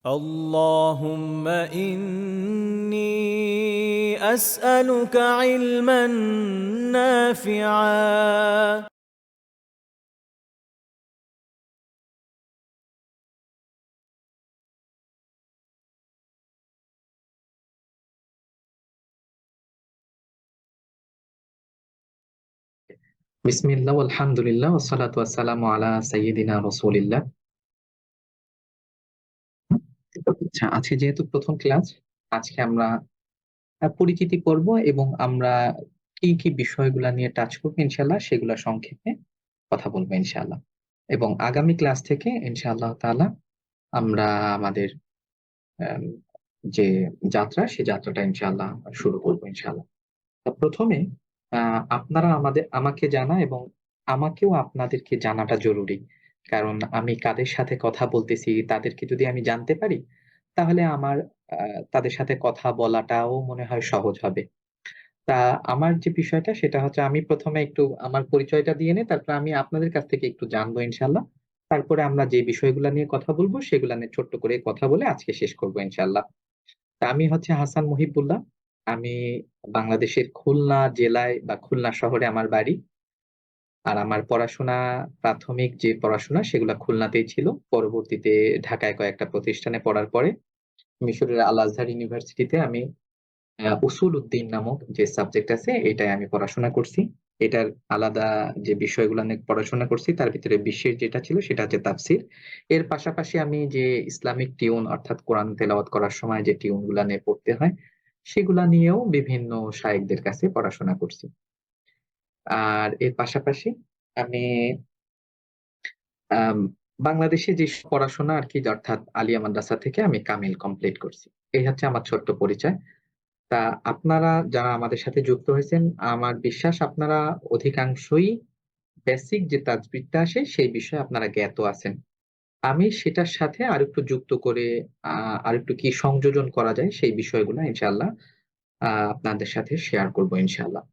اللهم إني أسألك علما نافعا বিসমিল্লাহ আলহামদুলিল্লাহ ওয়াসসালাতু ওয়াসসালামু আলা সাইয়্যিদিনা রাসূলিল্লাহ। আচ্ছা, আজকে যেহেতু প্রথম ক্লাস, আজকে আমরা পরিচিতি পর্ব এবং আমরা কি বিষয়গুলা নিয়ে টাচ করবো ইনশাআল্লাহ সেগুলা সংক্ষেপে কথা বলবো ইনশাআল্লাহ। এবং আগামী ক্লাস থেকে ইনশাআল্লাহ তাআলা আমরা আমাদের আম যে যাত্রা, সে যাত্রাটা ইনশাআল্লাহ শুরু করবো ইনশাআল্লাহ। প্রথমে আপনারা আমাকে জানা এবং আমাকেও আপনাদেরকে জানাটা জরুরি। কারণ আমি কাদের সাথে কথা বলতেছি তাদেরকে যদি আমি জানতে পারি, তাহলে আমার আ তাদের সাথে কথা বলাটাও মনে হয় সহজ হবে। তা আমার যে বিষয়টা সেটা হচ্ছে, আমি ১ম এ একটু আমার পরিচয়টা দিয়ে নেই, তারপরে আমি আপনাদের কাছ থেকে একটু জানবো ইনশাআল্লাহ। তারপরে আমরা যে বিষয়গুলা নিয়ে কথা বলবো সেগুলা নিয়ে ছোট্ট করে কথা বলে আজকে শেষ করব ইনশাআল্লাহ। তা আমি হচ্ছে হাসান মুহিবুল্লাহ। আমি বাংলাদেশের খুলনা জেলায় বা খুলনা শহরে আমার বাড়ি। আর আমার পড়াশোনা, প্রাথমিক যে পড়াশোনা সেগুলা খুলনাতেই ছিল। পরবর্তীতে ঢাকায় কয়েকটা প্রতিষ্ঠানে পড়ার পরে মিশরের আল আজহার ইউনিভার্সিটিতে আমি উসুল উদ্দিন নামক যে সাবজেক্ট আছে এটায় আমি পড়াশোনা করছি। এটার আলাদা যে বিষয়গুলা নিয়ে পড়াশোনা করছি তার ভিতরে বিশেষ যেটা ছিল সেটা হচ্ছে তাফসীর। এর পাশাপাশি আমি যে ইসলামিক টিউন অর্থাৎ কোরআন তেলাওয়াত করার সময় যে টিউন গুলা নিয়ে পড়তে হয়, সেগুলা নিয়েও বিভিন্ন শায়েখদের কাছে পড়াশোনা করছি। আর এর পাশাপাশি আমি আম বাংলাদেশে যে পড়াশোনা আরকি, অর্থাৎ আলিয়া মাদ্রাসা থেকে আমি কামিল কমপ্লিট করছি। এই হচ্ছে আমার ছোট্ট পরিচয়। তা আপনারা যারা আমাদের সাথে যুক্ত হয়েছেন, আমার বিশ্বাস আপনারা অধিকাংশই বেসিক যে তাজবিরটা আসে সেই বিষয়ে আপনারা জ্ঞাত আছেন। আমি সেটার সাথে আরেকটু যুক্ত করে আ আরেকটু কি সংযোজন করা যায় সেই বিষয়গুলা ইনশাআল্লাহ আপনাদের সাথে শেয়ার করব ইনশাআল্লাহ।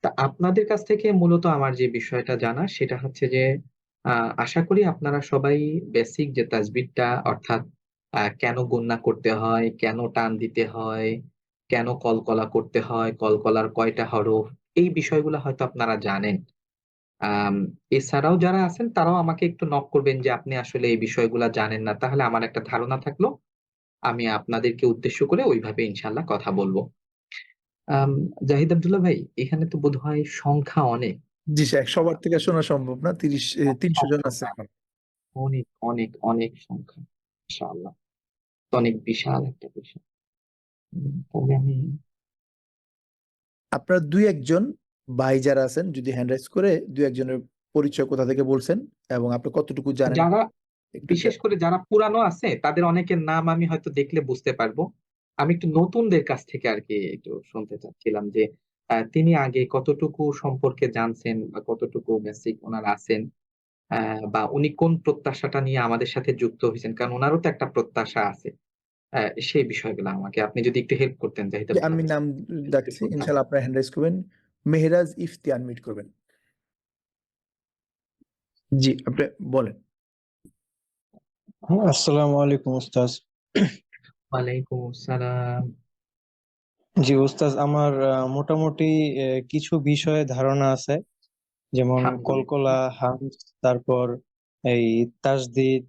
তা আপনাদের কাছ থেকে মূলত আমার যে বিষয়টা জানা সেটা হচ্ছে যে, আ আশা করি আপনারা সবাই বেসিক যে তাসবিহটা, অর্থাৎ কেন গুণনা করতে হয়, কেন টান দিতে হয়, কেন কলকলা করতে হয়, কলকলার কয়টা হরফ, এই বিষয়গুলা হয়তো আপনারা জানেন। আম এছাড়াও যারা আছেন তারাও আমাকে একটু নক করবেন যে আপনি আসলে এই বিষয়গুলা জানেন না। তাহলে আমার একটা ধারণা থাকলো। আমি আপনাদেরকে উদ্দেশ্য করে ওইভাবে ইনশাআল্লাহ কথা বলব। আম জাহিদ আব্দুল্লাহ ভাই, এখানে তো বোধহয় সংখ্যা অনেক। জি স্যার, সবার থেকে শোনা সম্ভব না। ৩০০ জন আছে এখন। অনেক, অনেক, অনেক সংখ্যা। মাশাআল্লাহ। তো অনেক বিশাল একটা বিষয়। তাহলে আমি আপনারা ২-১ জন ভাই যারা আছেন যদি হ্যান্ড রাইজ করে ২-১ জনের পরিচয় কোথা থেকে বলছেন এবং আপনি কতটুকু জানেন যারা একটু বিশেষ করে যারা পুরানো আছে তাদের অনেকের নাম আমি হয়তো দেখলে বুঝতে পারবো। আমি একটু নতুনদের কাছ থেকে আরকি একটু শুনতে চাচ্ছিলাম যে তিনি আগে কতটুকু সম্পর্কে জানছেন বা কতটুকু বেসিক উনার আছেন, বা উনি কোন প্রত্যাশাটা নিয়ে আমাদের সাথে যুক্ত হইছেন। কারণ উনারও তো একটা প্রত্যাশা আছে। আ সেই বিষয়গুলো আমাকে আপনি যদি একটু হেল্প করতেন জাহিদ যে আব্দুল্লাহ আমি ভাই। নাম একটু ডাকছি, শুনতাম। ইনশাআল্লাহ আপনারা হ্যান্ড রাইজ করবেন। মেহরাজ ইফতি আনমিউট করবেন। জি, আপনি বলেন। হ্যাঁ, আসসালামু আলাইকুম উস্তাজ। ওয়ালাইকুম আসসালাম। জি উস্তাজ, আমার মোটামুটি কিছু বিষয়ে ধারণা আছে, যেমন আলহামদুলিল্লাহ। কলকলা, হামস, তারপর এই তাসদিদ,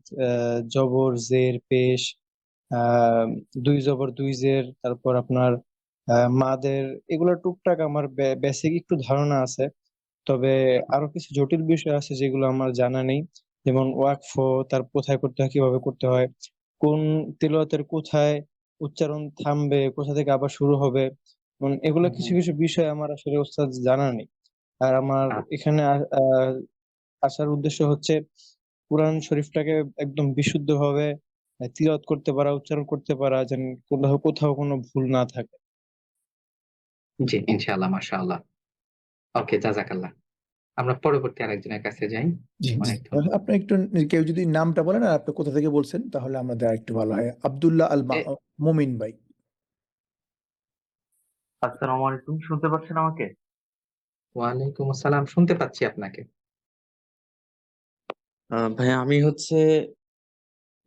জবর, জের, পেশ, আহ ২ জবর ২ জের, তারপর আপনার মাদের, এগুলো টুকটাক আমার বেসিক একটু ধারণা আছে। তবে আরো কিছু জটিল বিষয় আছে যেগুলো আমার জানা নেই, যেমন ওয়াকফ, তার কোথায় করতে হয়, কিভাবে করতে হয়, কোন তিলাওয়াতের কোথায় উচ্চারণ থামবে, কোথা থেকে আবার শুরু হবে, এগুলো হুম, কিছু হুম। কিছু বিষয় আমার আসলে ওস্তাদ জানা নেই। আর আমার আচ্ছা। এখানে আসার উদ্দেশ্য হচ্ছে কোরআন শরীফটাকে একদম বিশুদ্ধভাবে তিলাওয়াত করতে পারা, উচ্চারণ করতে পারা, যেন কোথাও কোথাও কোনো ভুল না থাকে। জি, ইনশাআল্লাহ, মাশাআল্লাহ। ওকে, জাযাকাল্লাহ। আমরা পরবর্তী আরেকজনের কাছে যাই। জি, জি। অনেক ধন্যবাদ। আপনি একটু কেউ যদি নামটা বলেন আর আপনি কোথা থেকে বলছেন তাহলে আমাদের আরেকটু ভালো হয়। আব্দুল্লাহ আল এ মুমিন ভাই। আসসালামু আলাইকুম, শুনতে পাচ্ছেন আমাকে? ওয়ালাইকুম আসসালাম। শুনতে পাচ্ছি আপনাকে। ভাইয়া আমি হচ্ছে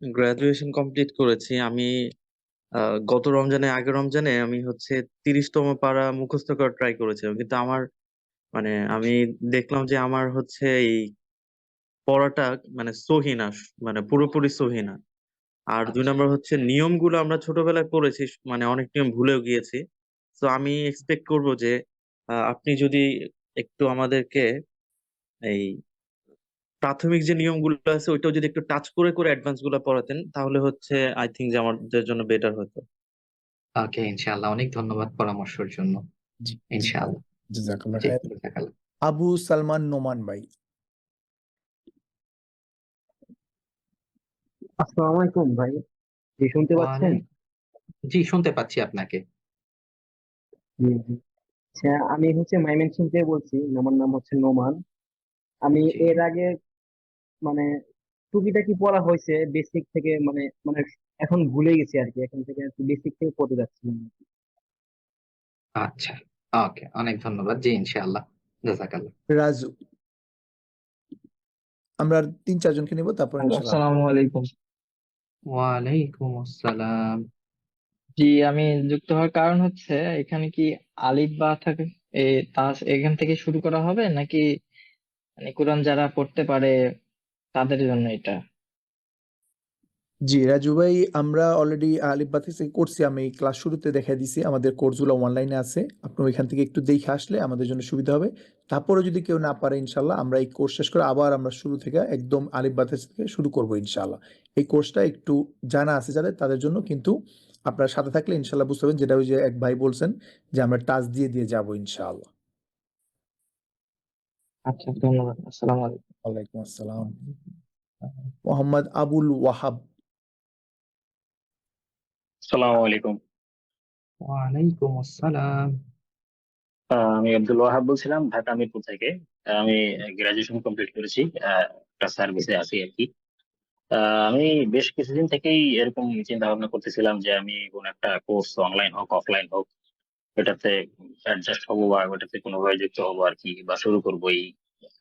গ্রাজুয়েশন কমপ্লিট করেছি আমি। গত আগের রমজানে আমি হচ্ছে 30তম পারা মুখস্থ করার ট্রাই করেছিলাম, কিন্তু আমার আমি দেখলাম যে আমার হচ্ছে এই পড়াটা সহি না, পুরোপুরি সহি না। আর 2 আচ্ছা নম্বর হচ্ছে নিয়মগুলো আমরা ছোটবেলায় পড়েছি, অনেক নিয়ম ভুলেও গিয়েছি। তো আমি এক্সপেক্ট করব যে আপনি যদি একটু আমাদেরকে এই প্রাথমিক যে নিয়মগুলো আছে ওইটাও যদি একটু টাচ করে করে অ্যাডভান্স গুলো পড়াতেন, তাহলে হচ্ছে আই থিঙ্ক যে আমাদের জন্য বেটার হতো। ওকে, ইনশাআল্লাহ। অনেক ধন্যবাদ পরামর্শের জন্য। জি ইনশাআল্লাহ। জাজাকাল্লাহ জি, খায়ের। জাযাকাল্লাহ। আবু সালমান নোমান ভাই। আসসালামু আলাইকুম ভাই, জি শুনতে পাচ্ছেন? ওয়ালাইকুম। জি, শুনতে পাচ্ছি আপনাকে। জি জি। আচ্ছা, আমি হচ্ছে ময়মনসিংহ থেকে বলছি, আমার নাম হচ্ছে নোমান। আমি জি। এর আগে মানে টুকিটাকি পড়া হয়েছে বেসিক থেকে, মানে মানে এখন ভুলে গেছি আর কি, এখন থেকে বেসিক থেকে পড়তে যাচ্ছি। আচ্ছা। ওকে, অনেক ধন্যবাদ। জি, ইনশাআল্লাহ। জাযাকাল্লাহ। রাজু। আমরা আর 3-4 জনকে নিব, তারপর ইনশাল্লাহ। আসসালামু আলাইকুম। ওয়ালাইকুম আসসালাম। জি, আমি যুক্ত হওয়ার কারণ হচ্ছে এখানে কি আলিফ বা থাকে, এখান থেকে শুরু করা হবে নাকি কোরআন যারা পড়তে পারে তাদের জন্য এটা? জি রাজু ভাই, আমরা অলরেডি আলিফ বা থেকে করছি, আমি ক্লাস শুরুতে দেখা দিছি, আমাদের কোর্সগুলো অনলাইনে আছে, আপনি ওইখান থেকে একটু দেখে আসলে আমাদের জন্য সুবিধা হবে। তারপরে যদি কেউ না পারে, ইনশাল্লাহ আমরা এই কোর্স শেষ করে আবার আমরা শুরু থেকে একদম আলিফ বা থেকে শুরু করবো ইনশাল্লাহ। এই কোর্সটা একটু জানা আছে যাদের, তাদের জন্য, কিন্তু আপনার সাথে থাকলে ইনশাল্লাহ বুঝতে পারবেন, যেটা ওই যে এক ভাই বলছেন যে আমরা টাচ দিয়ে দিয়ে যাবো ইনশাআল্লাহ। আচ্ছা, ধন্যবাদ। আসসালামু আলাইকুম। ওয়ালাইকুম আসসালাম। মোহাম্মদ আবুল ওয়াহাব। আসসালামু আলাইকুম। ওয়ালাইকুম আসসালাম। আমি আব্দুল ওয়াহাব বলছিলাম ঢাকা মিরপুর থেকে। আমি গ্রাজুয়েশন কমপ্লিট করেছি, একটা সার্ভিসে আছি আর কি। আমি বেশ কিছুদিন থেকেই এরকম চিন্তা ভাবনা করতেছিলাম যে আমি কোন একটা কোর্স, অনলাইন হোক অফলাইন হোক, এটাতে অ্যাডজাস্ট হবো বা ওটাতে কোনোভাবে যুক্ত হবো আর কি, বা শুরু করবো এই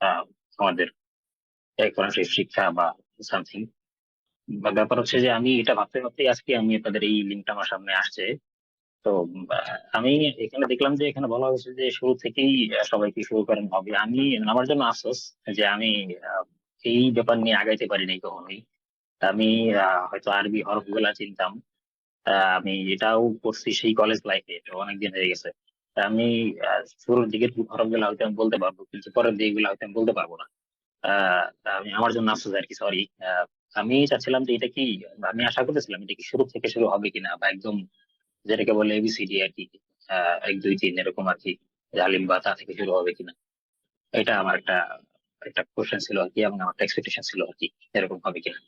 আহ, আমাদের এক ধরনের শিক্ষা বা সামথিং। ব্যাপার হচ্ছে যে আমি এটা ভাবতে ভাবতেই আজকে আমি আপনাদের এই লিঙ্কটা আমার সামনে আসছে। তো আমি এখানে দেখলাম যে এখানে বলা হয়েছে যে শুরু থেকেই সবাইকে শুরু করেন হবে। আমার জন্য আফসোস যে আমি আহ, এই ব্যাপার নিয়ে আগাইতে পারিনি কখনোই। আমি হয়তো আরবি হরফগুলা চিনতাম, আমি এটাও করছি সেই কলেজ লাইফে, তো অনেকদিন হয়ে গেছে। তা আমি শুরুর দিকের হরফগুলা হয়তো আমি বলতে পারবো, কিন্তু পরের দিকগুলো হয়তো আমি বলতে পারবো না। আমার জন্য আফসোস আর কি, সরি। আমি চাচ্ছিলাম যে এটা কি, আমি আশা করতেছিলাম এটা কি শুরু থেকে শুরু হবে কিনা, বা একদম যেটাকে বলে এবিসিডি আর কি, 1 2 3 এরকম আর কি, জালিম বা তা থেকে শুরু হবে কিনা। এটা আমার একটা একটা কোশ্চেন ছিল আর কি, এবং আমার একটা এক্সপেকটেশন ছিল আর কি, এরকম হবে কিনা।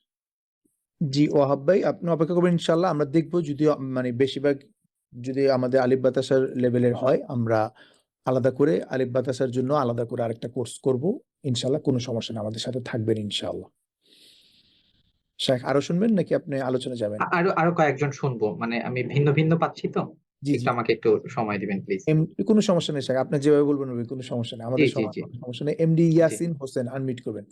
জি ওয়াহাব ভাই, আপনি অপেক্ষা করবেন ইনশাল্লাহ, আমরা দেখবো যদি মানে বেশিরভাগ যদি আমাদের আলিফ বাতাসার লেভেলের হয়, আমরা আলাদা করে আলিফ বাতাসার জন্য আলাদা করে আরেকটা কোর্স করব ইনশাল্লাহ। কোনো সমস্যা নেই, আমাদের সাথে থাকবেন ইনশাল্লাহ। শেখ, আরো শুনবেন নাকি আপনি আলোচনা যাবেন? আরো আরো কয়েকজন শুনবো, আমি ভিন্ন ভিন্ন পাচ্ছি তো। জি জি, আমাকে একটু সময় দিবেন প্লিজ। কোনো সমস্যা নেই শেখ, আপনি যেভাবে বলবেন ওইভাবে, কোনো সমস্যা নেই, জি আমাদের জি সবার জি কোনো সমস্যা নেই। এমডি জি। ইয়াসিন হোসেন, আনমিউট করবেন।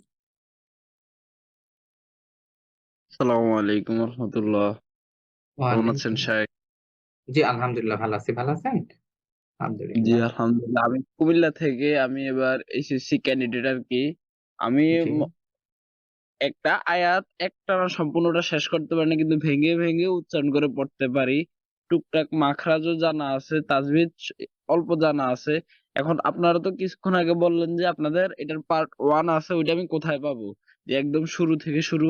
আসসালামু আলাইকুম রহমতুল্লাহ। কেমন আছেন ওয়ালাইকুম। শাহেখ? জি, আলহামদুলিল্লাহ ভালো আছি। ভালো আছেন? জি আলহামদুলিল্লাহ। আলহামদুলিল্লাহ, আমি কুমিল্লা থেকে। আমি এবার এসএসসি ক্যান্ডিডেট আর কি। আমি জি। একটা আয়াত একটানা সম্পূর্ণটা শেষ করতে পারি না, কিন্তু ভেঙে ভেঙে উচ্চারণ করে পড়তে পারি। টুকটাক মাখরাজও জানা আছে, তাজবিদ অল্প জানা আছে। এখন আপনারা তো কিছুক্ষণ আগে বললেন যে আপনাদের এটার পার্ট 1 আছে, ওইটা আমি কোথায় পাবো, যে একদম শুরু থেকে শুরু?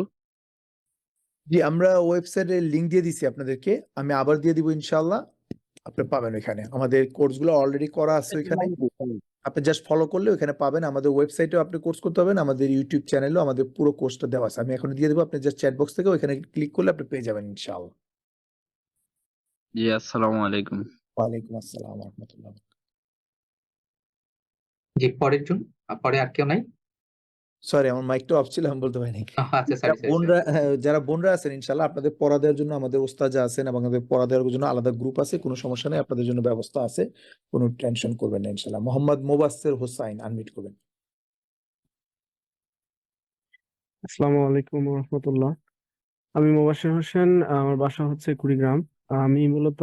জি, আমরা ওয়েবসাইটের লিংক দিয়ে দিছি আপনাদেরকে, আমি আবার দিয়ে দিব ইনশাল্লাহ, আপনি পাবেন ওইখানে, আমাদের কোর্সগুলো অলরেডি করা আছে ওইখানে, আপনি জাস্ট ফলো করলে ওখানে পাবেন। আমাদের ওয়েবসাইটেও আপনি কোর্স করতে পারবেন, আমাদের ইউটিউব চ্যানেলেও আমাদের পুরো কোর্সটা দেওয়া আছে, আমি এখন দিয়ে দেবো, আপনি জাস্ট চ্যাট বক্স থেকে ওইখানে ক্লিক করলে আপনি পেয়ে যাবেন ইনশাআল্লাহ। জি আসসালামু আলাইকুম। ওয়ালাইকুম আসসালাম রহমতুল্লাহ। জি, পরের জন। পরে আর কেউ নাই? সরি, আমার মাইকটা অফ ছিল, আমি বলতে পারিনি। আচ্ছা, যারা সরি সরি সরি। বোনরা, যারা বোনরা আছেন ইনশাআল্লাহ আপনাদের পড়া দেওয়ার জন্য আমাদের ওস্তাদ আছেন, এবং আমাদের পড়া দেওয়ার জন্য আলাদা গ্রুপ আছে, কোনো সমস্যা নেই, আপনাদের জন্য ব্যবস্থা আছে, কোনো টেনশন করবেন না ইনশাআল্লাহ। মোহাম্মদ মোবাশ্বের হোসাইন, আনমিউট করবেন। আসসালামু আলাইকুম রহমতুল্লাহ। আমি মোবাশ্বের হোসেন, আমার বাসা হচ্ছে কুড়িগ্রাম। আমি মূলত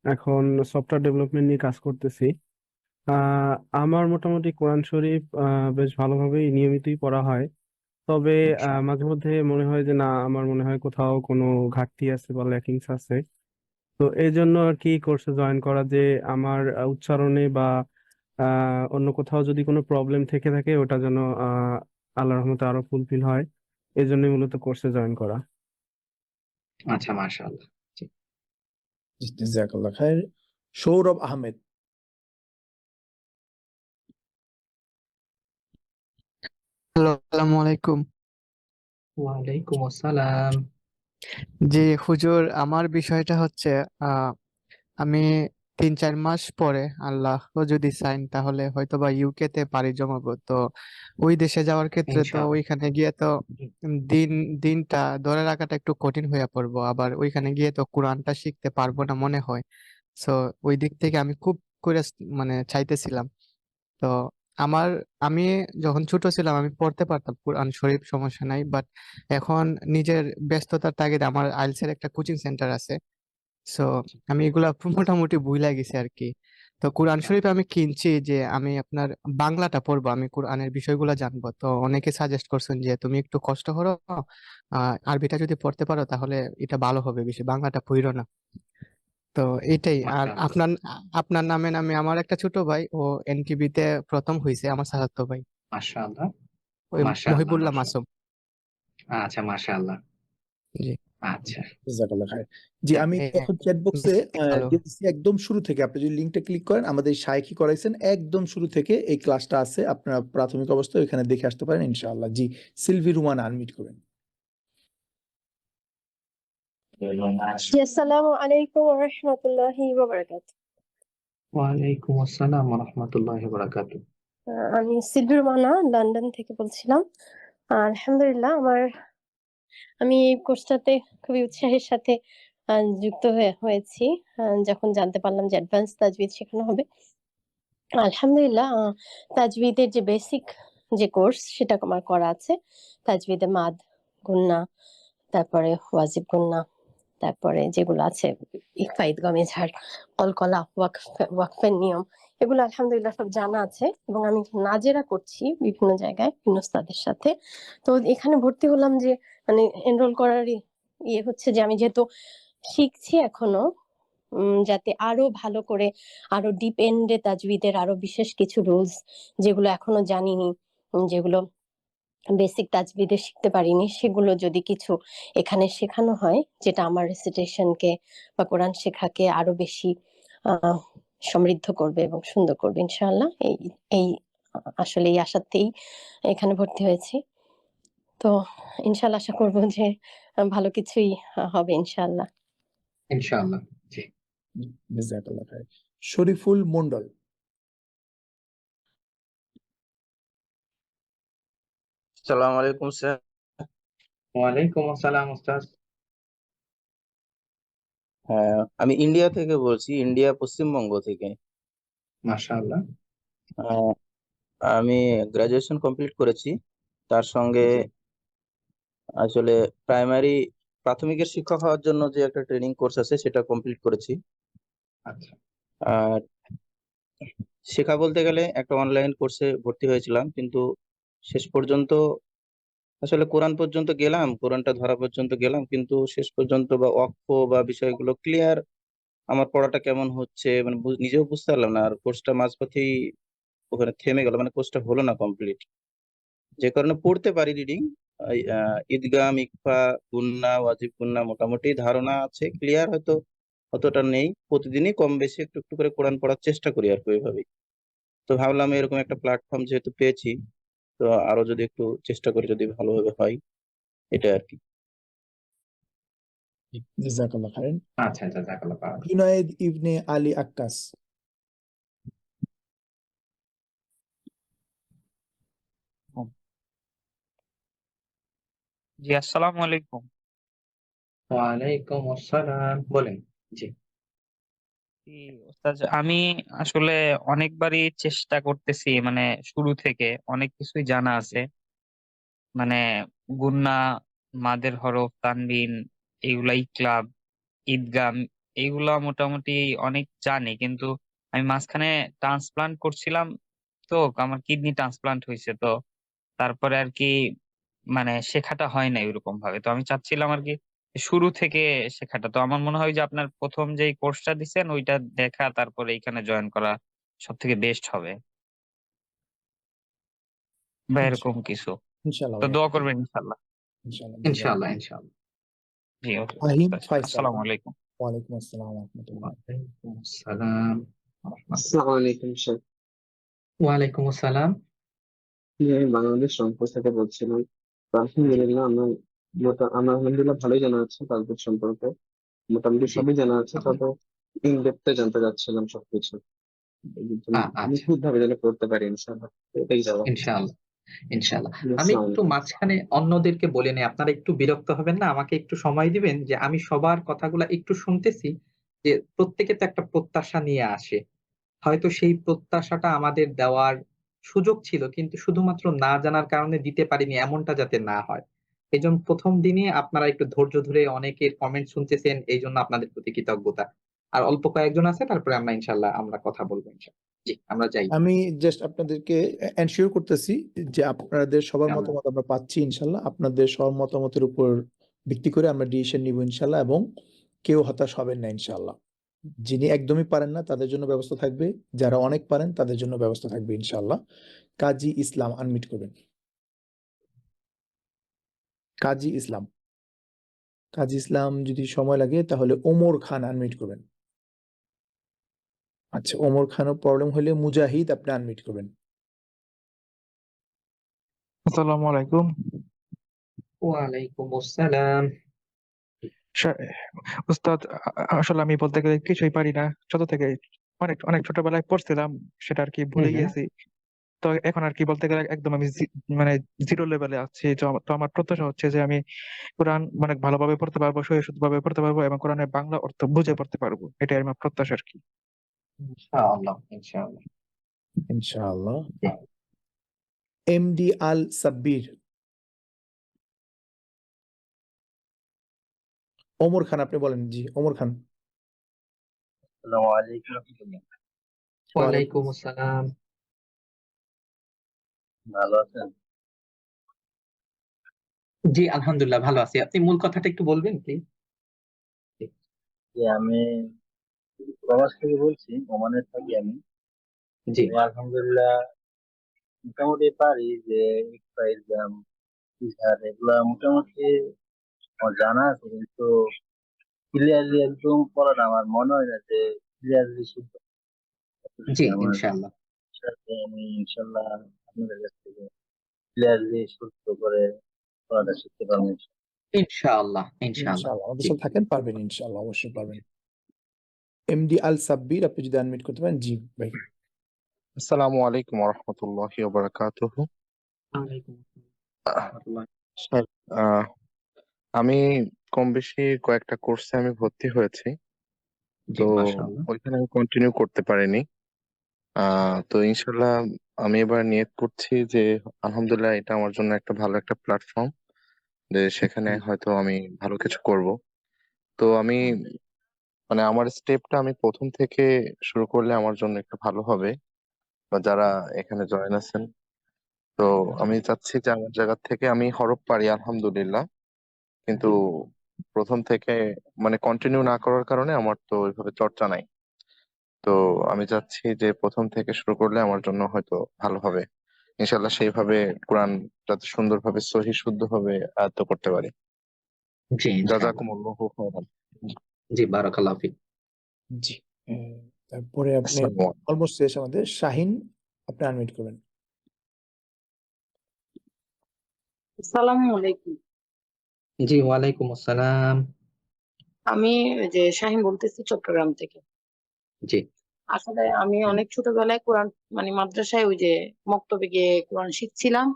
এখন সফটওয়্যার ডেভেলপমেন্ট নিয়ে কাজ করতেছি। আহ, আমার মোটামুটি কোরআন শরীফ বেশ ভালোভাবেই নিয়মিতই পড়া হয়। তবে আচ্ছা মাঝে মধ্যে মনে হয় যে না, আমার মনে হয় কোথাও কোনো ঘাটতি আছে বা ল্যাকিংস আছে। তো এই জন্য আর কি কোর্সে জয়েন করা, যে আমার উচ্চারণে বা অন্য কোথাও যদি কোনো প্রবলেম থেকে থাকে ওটা যেন আল্লাহর রহমতে আরো ফুলফিল হয়। এই জন্যই মূলত কোর্সে জয়েন করা। আচ্ছা, মাশাআল্লাহ। জি। জি, জাজাকাল্লাহ খায়ের। সৌরভ আহমেদ। হ্যালো, আসসালামু আলাইকুম। ওয়ালাইকুম আসসালাম। জি হুজুর, আমার বিষয়টা হচ্ছে আহ আমি 3-4 মাস পরে আল্লাহ যদি চাইন তাহলে হয়তোবা ইউকে তে পাড়ি জমাবো। তো ওই দেশে যাওয়ার ক্ষেত্রে তো ইনশাআল্লাহ। ওইখানে গিয়ে তো দিন দিনটা ধরে রাখাটা একটু কঠিন হয়ে পড়বো। আবার ওইখানে গিয়ে তো কোরআনটা শিখতে পারবো না মনে হয়। সো ওই দিক থেকে আমি খুব করে মানে চাইতেছিলাম। তো আমার আমি যখন ছোট ছিলাম আমি পড়তে পারতাম কোরআন শরীফ, সমস্যা নাই। বাট এখন নিজের ব্যস্ততার তাগিদে আমার আইএলটিএস এর একটা কোচিং সেন্টার আছে। সো আমি এগুলা মোটামুটি ভুলে গেছি আর কি। তো কোরআন শরীফ আমি কিনছি যে আমি আপনার বাংলাটা পড়বো, আমি কোরআনের বিষয়গুলো জানবো। তো অনেকে সাজেস্ট করছেন যে তুমি একটু কষ্ট করো, আরবিটা যদি পড়তে পারো তাহলে এটা ভালো হবে, বেশি বাংলাটা পড়ো না। তো এটাই। আর মাশাআল্লাহ। আপনার আপনার নামে নামে আমার একটা ছোট ভাই, ও এনকিবি তে প্রথম হয়েছে, আমার চাচাতো ভাই, মাশাআল্লাহ। ওই মাশাআল্লাহ। মহিবুল্লাহ মাশাআল্লাহ। মাসুম। আচ্ছা, মাশাআল্লাহ। জি। আচ্ছা। জাজাকাল্লাহ খায়ের। জি, আমি এখন চ্যাট বক্সে বেশ ভালো। দিয়ে দিচ্ছি একদম শুরু থেকে। আপনি যদি লিঙ্কটা ক্লিক করেন, আমাদের শাইখ কি করাইছেন একদম শুরু থেকে এই ক্লাসটা আছে, আপনারা প্রাথমিক অবস্থায় ওইখানে দেখে আসতে পারেন ইনশাআল্লাহ। জি, সিলভি রুমান আনমিউট করেন। জি, আসসালামু আলাইকুম ওয়া রাহমাতুল্লাহি ওয়া বারাকাতুহু। ওয়ালাইকুম আসসালাম ওয়া রাহমাতুল্লাহি ওয়া বারাকাতুহু। আমি সিলভি রুমানা লন্ডন থেকে বলছিলাম। আলহামদুলিল্লাহ, আমি এই কোর্সটাতে খুবই উৎসাহের সাথে যুক্ত হয়েছি যখন জানতে পারলাম যে অ্যাডভান্স তাজবিদ শেখানো হবে। আলহামদুলিল্লাহ, তাজবিদের যে বেসিক যে কোর্স সেটা আমার করা আছে। তাজবিদে মাদ, গুন্না, তারপরে ওয়াজিব গুন্না, তারপরে যেগুলো আছে ইকফা, ইদগাম, ইজহার, কলকলা, ওয়াকফের নিয়ম, এগুলো আলহামদুলিল্লাহ সব জানা আছে এবং আমি নাজেরা করছি বিভিন্ন জায়গায় বিভিন্ন উস্তাদের সাথে। তো এখানে ভর্তি হলাম যে মানে এনরোল করার ইয়ে হচ্ছে যে আমি যেহেতু শিখছি এখনো, যাতে আরো ভালো করে আরো ডিপ এন্ডে তাজবিদের আরো বিশেষ কিছু রুলস যেগুলো এখনো জানিনি, যেগুলো বেসিক তাজবিদে শিখতে পারিনি, সেগুলো যদি কিছু এখানে শেখানো হয়, যেটা আমার রেসিটেশনকে বা কোরআন শেখাকে আরো বেশি আহ সমৃদ্ধ করবে এবং সুন্দর করবে ইনশাআল্লাহ। এই এই আসলে এই আশাতেই এখানে ভর্তি হয়েছি। তো ইনশাআল্লাহ আশা করবো যে ভালো কিছুই হবে ইনশাআল্লাহ। ইনশাআল্লাহ। জি। জাজাকাল্লাহ খায়ের। শরীফুল মন্ডল। সালাম আলাইকুম স্যার। ওয়ালাইকুম আসসালাম ওস্তাদ। হ্যাঁ, আমি ইন্ডিয়া থেকে বলছি, ইন্ডিয়া পশ্চিমবঙ্গ থেকে। মাশাআল্লাহ। আহ, আমি গ্রাজুয়েশন কমপ্লিট করেছি, তার সঙ্গে জি। আসলে প্রাথমিকের শিক্ষক হওয়ার জন্য যে একটা ট্রেনিং কোর্স আছে সেটা কমপ্লিট করেছি। আচ্ছা। আর শেখা বলতে গেলে একটা অনলাইন কোর্সে ভর্তি হয়েছিলাম, কিন্তু শেষ পর্যন্ত আসলে কোরআন পর্যন্ত গেলাম, কোরআনটা ধরা পর্যন্ত গেলাম, কিন্তু শেষ পর্যন্ত বা অক্ষ বা বিষয়গুলো ক্লিয়ার, আমার পড়াটা কেমন হচ্ছে মানে নিজেও বুঝতে পারলাম না। আর কোর্সটা মাঝপথেই ওখানে থেমে গেল, মানে কোর্সটা হলো না কমপ্লিট। যে কারণে পড়তে পারি রিডিং, ঈদগাম, ইকফা, গুন্না, ওয়াজিব গুন্না মোটামুটি ধারণা আছে, ক্লিয়ার হয়তো অতটা নেই। প্রতিদিনই কম বেশি একটু একটু করে কোরআন পড়ার চেষ্টা করি আর কি ওইভাবেই। তো ভাবলাম এরকম একটা প্ল্যাটফর্ম যেহেতু পেয়েছি, তো আরো যদি একটু চেষ্টা করি যদি ভালোভাবে হয়, এটা আর কি। জাজাকাল্লাহ খায়ের। আচ্ছা, জাযাকাল্লাহ খাইরান। জুনায়েদ ইবনে আলী আক্কাস। জি, আসসালামু আলাইকুম। ওয়ালাইকুম আসসালাম। বলেন। জি। জি, ওস্তাদ, আমি আসলে অনেকবারই চেষ্টা করতেছি, মানে শুরু থেকে অনেক কিছুই জানা আছে, মানে গুন্না, মাদের হরফ, তানবিন, এগুলা ইকলাব, ঈদগাম, এগুলা মোটামুটি অনেক জানি, কিন্তু আমি মাঝখানে ট্রান্সপ্লান্ট করছিলাম, তো আমার কিডনি ট্রান্সপ্লান্ট হয়েছে, তো তারপরে আর কি মানে শেখাটা হয় না এরকম ভাবে। তো আমি চাচ্ছিলাম আর কি শুরু থেকে শেখাটা। তো আমার মনে হয় যে আপনার প্রথম যে কোর্সটা দিচ্ছেন ওইটা দেখা, তারপরে এখানে জয়েন করা সব থেকে বেস্ট হবে, বা এরকম ইনশাল্লাহ কিছু। ইনশাল্লাহ তো ভাইয়া, দোয়া করবেন ইনশাল্লাহ। ইনশাল্লাহ ইনশাআল্লাহ, ইনশাআল্লাহ। জি, ওকে ফাহিম ওস্তাদ, ফয়সাল। আসসালামু আলাইকুম। ওয়ালাইকুম আসসালাম রহমতুল্লাহ। ওয়ালাইকুম আসসালাম ওয়া রাহমাতুল্লাহ। আসসালামু আলাইকুম স্যার। ওয়ালাইকুম আসসালাম। আমি বাংলাদেশ রংপুর থেকে বলছিলাম। তো জি, আলহামদুলিল্লাহ আমার আলহামদুলিল্লাহ ভালোই জানা আছে পাসপোর্ট সম্পর্কে। মোটামুটি জি। সবই জানা আছে, আলহামদুলিল্লাহ। তবে ইন ডেপথে জানতে চাচ্ছিলাম সবকিছু। এই জন্য আমি আচ্ছা, নিখুঁতভাবে যেন করতে পারি ইনশাআল্লাহ। এটাই যাওয়া। ইনশাআল্লাহ, ইনশাআল্লাহ। আমি আসসালামু একটু আলাইকুম। মাঝখানে অন্যদেরকে বলে নেই, আপনারা একটু বিরক্ত হবেন না? আমাকে একটু সময় দিবেন যে আমি সবার কথাগুলা একটু শুনতেছি, যে প্রত্যেকে তো একটা প্রত্যাশা নিয়ে আসে। হয়তো সেই প্রত্যাশাটা আমাদের দেওয়ার সুযোগ ছিল, কিন্তু শুধুমাত্র না জানার কারণে দিতে পারিনি, এমনটা যাতে না হয়। এজন্য ১ম দিনই আপনারা একটু ধৈর্য ধরে অনেকের কমেন্ট শুনতেছেন, এইজন্য আপনাদের প্রতি কৃতজ্ঞতা। আর অল্প কয়েকজন আছে, তারপরে আমরা ইনশাআল্লাহ আমরা কথা বলব ইনশাআল্লাহ। জি, আমরা যাই। আমি জাস্ট আপনাদেরকে এনশিওর করতেছি যে আপনাদের সবার ইনশাআল্লাহ। মতামত আমরা পাচ্ছি ইনশাল্লাহ। আপনাদের সবার মতামতের উপর ভিত্তি করে আমরা ডিসিশন নিব ইনশাল্লাহ, এবং কেউ হতাশ হবেন না ইনশাল্লাহ। যিনি একদমই পারেন না তাদের জন্য ব্যবস্থা থাকবে, যারা অনেক পারেন তাদের জন্য ব্যবস্থা থাকবে ইনশাল্লাহ। কাজী ইসলাম আনমিট করবেন। কাজী ইসলাম, কাজী ইসলাম যদি সময় লাগে তাহলে ওমর খান আনমিট করবেন। আচ্ছা, ওমর খানও প্রবলেম হলে মুজাহিদ আপনি আনমিট করবেন। আসসালামু আলাইকুম ওয়ালাইকুম আসসালাম। স্যার। উস্তাদ, আসলে আমি বলতে গেলে কিছুই পারি না ছোট থেকে। অনেক অনেক ছোটবেলায় পড়ছিলাম, সেটা আর কি হুম, ভুলে হুম। গিয়েছি। তো এখন আর কি বলতে গেলে একদম আমি মানে জিরো লেভেলে আছি। তো আমার প্রত্যাশা হচ্ছে যে আমি কোরআন অনেক ভালোভাবে পড়তে পারবো, সহিষ্ণুভাবে পড়তে পারবো, এবং কোরআনের বাংলা অর্থ বুঝে পড়তে পারবো। এটাই আমার প্রত্যাশা আর কি। ইনশাআল্লাহ, ইনশাআল্লাহ। ইনশাআল্লাহ। জি। এমডি আল সাব্বির। ওমর খান আপনি বলেন। জি, ওমর খান। আসসালামু আলাইকুম রহমতুল্লাহ। ওয়ালাইকুম ওয়ালাইকুম আসসালাম। ভালো আছেন? জি, আলহামদুলিল্লাহ ভালো আছি। আপনি মূল কথাটা একটু বলবেন প্লিজ? জি, যে আমি প্রবাস থেকে বলছি, ওমানে থাকি আমি। জি। তো আলহামদুলিল্লাহ মোটামুটি পারি যে এক্সাম, ফিচার এগুলা মোটামুটি আমার জানা আছে, কিন্তু ক্লিয়ারলি একদম পড়াটা আমার মনে হয় না যে ক্লিয়ারলি শুদ্ধ। জি, আমার ইনশাআল্লাহ। সাথে আমি ইনশাল্লাহ আপনাদের কাছ থেকে ক্লিয়ারলি শুদ্ধ করে পড়াটা শিখতে পারবো। ইনশাআল্লাহ, ইনশাআল্লাহ। ইনশাআল্লাহ আমাদের জি। সাথে থাকেন, পারবেন ইনশাআল্লাহ, অবশ্যই পারবেন। এমডি আল সাব্বির আপনি যদি আনমিট করতে পারেন। জি ভাই। আসসালামু আলাইকুম ওরহমতুল্লাহি ওবারাকাতুহু। ওয়ালাইকুম আহ, আসসালাম। স্যার, আহ, আমি কম বেশি কয়েকটা কোর্সে আমি ভর্তি হয়েছি। জি, তো মাশাআল্লাহ। ওইখানে আমি কন্টিনিউ করতে পারিনি। তো ইনশাল্লাহ আমি এবার নিয়ত করছি যে আলহামদুলিল্লাহ এটা আমার জন্য একটা ভালো একটা প্ল্যাটফর্ম, যে সেখানে হয়তো আমি ভালো কিছু করব। তো আমি মানে আমার স্টেপটা আমি প্রথম থেকে শুরু করলে আমার জন্য একটু ভালো হবে, বা যারা এখানে জয়েন আছেন। তো আমি চাচ্ছি যে আমার জায়গা থেকে আমি হরফ পারি আলহামদুলিল্লাহ, কিন্তু প্রথম থেকে মানে কন্টিনিউ না করার কারণে আমার তো ওইভাবে চর্চা নাই। তো আমি চাচ্ছি যে প্রথম থেকে শুরু করলে আমার জন্য হয়তো ভালো হবে ইনশাল্লাহ, সেইভাবে কোরআন যাতে সুন্দরভাবে সহি শুদ্ধভাবে আয়ত্ত করতে পারি। জি, ইনশাআল্লাহ। জাযাকুমুল্লাহু খাইরান। জি, বারাকাল্লাহু ফিক। জি। তারপরে আপনি আসসালামু আলাইকুম। অলমোস্ট শেষ আমাদের। শাহিন আপনি আনমিট করবেন। আসসালামু আলাইকুম। জি, ওয়ালাইকুম আসসালাম। আমি ওই যে শাহিন বলতেছি চট্টগ্রাম থেকে। জি। আসলে আমি অনেক ছোটবেলায় কোরআন মানে মাদ্রাসায় ওই যে মক্তবে গিয়ে কোরআন শিখছিলাম।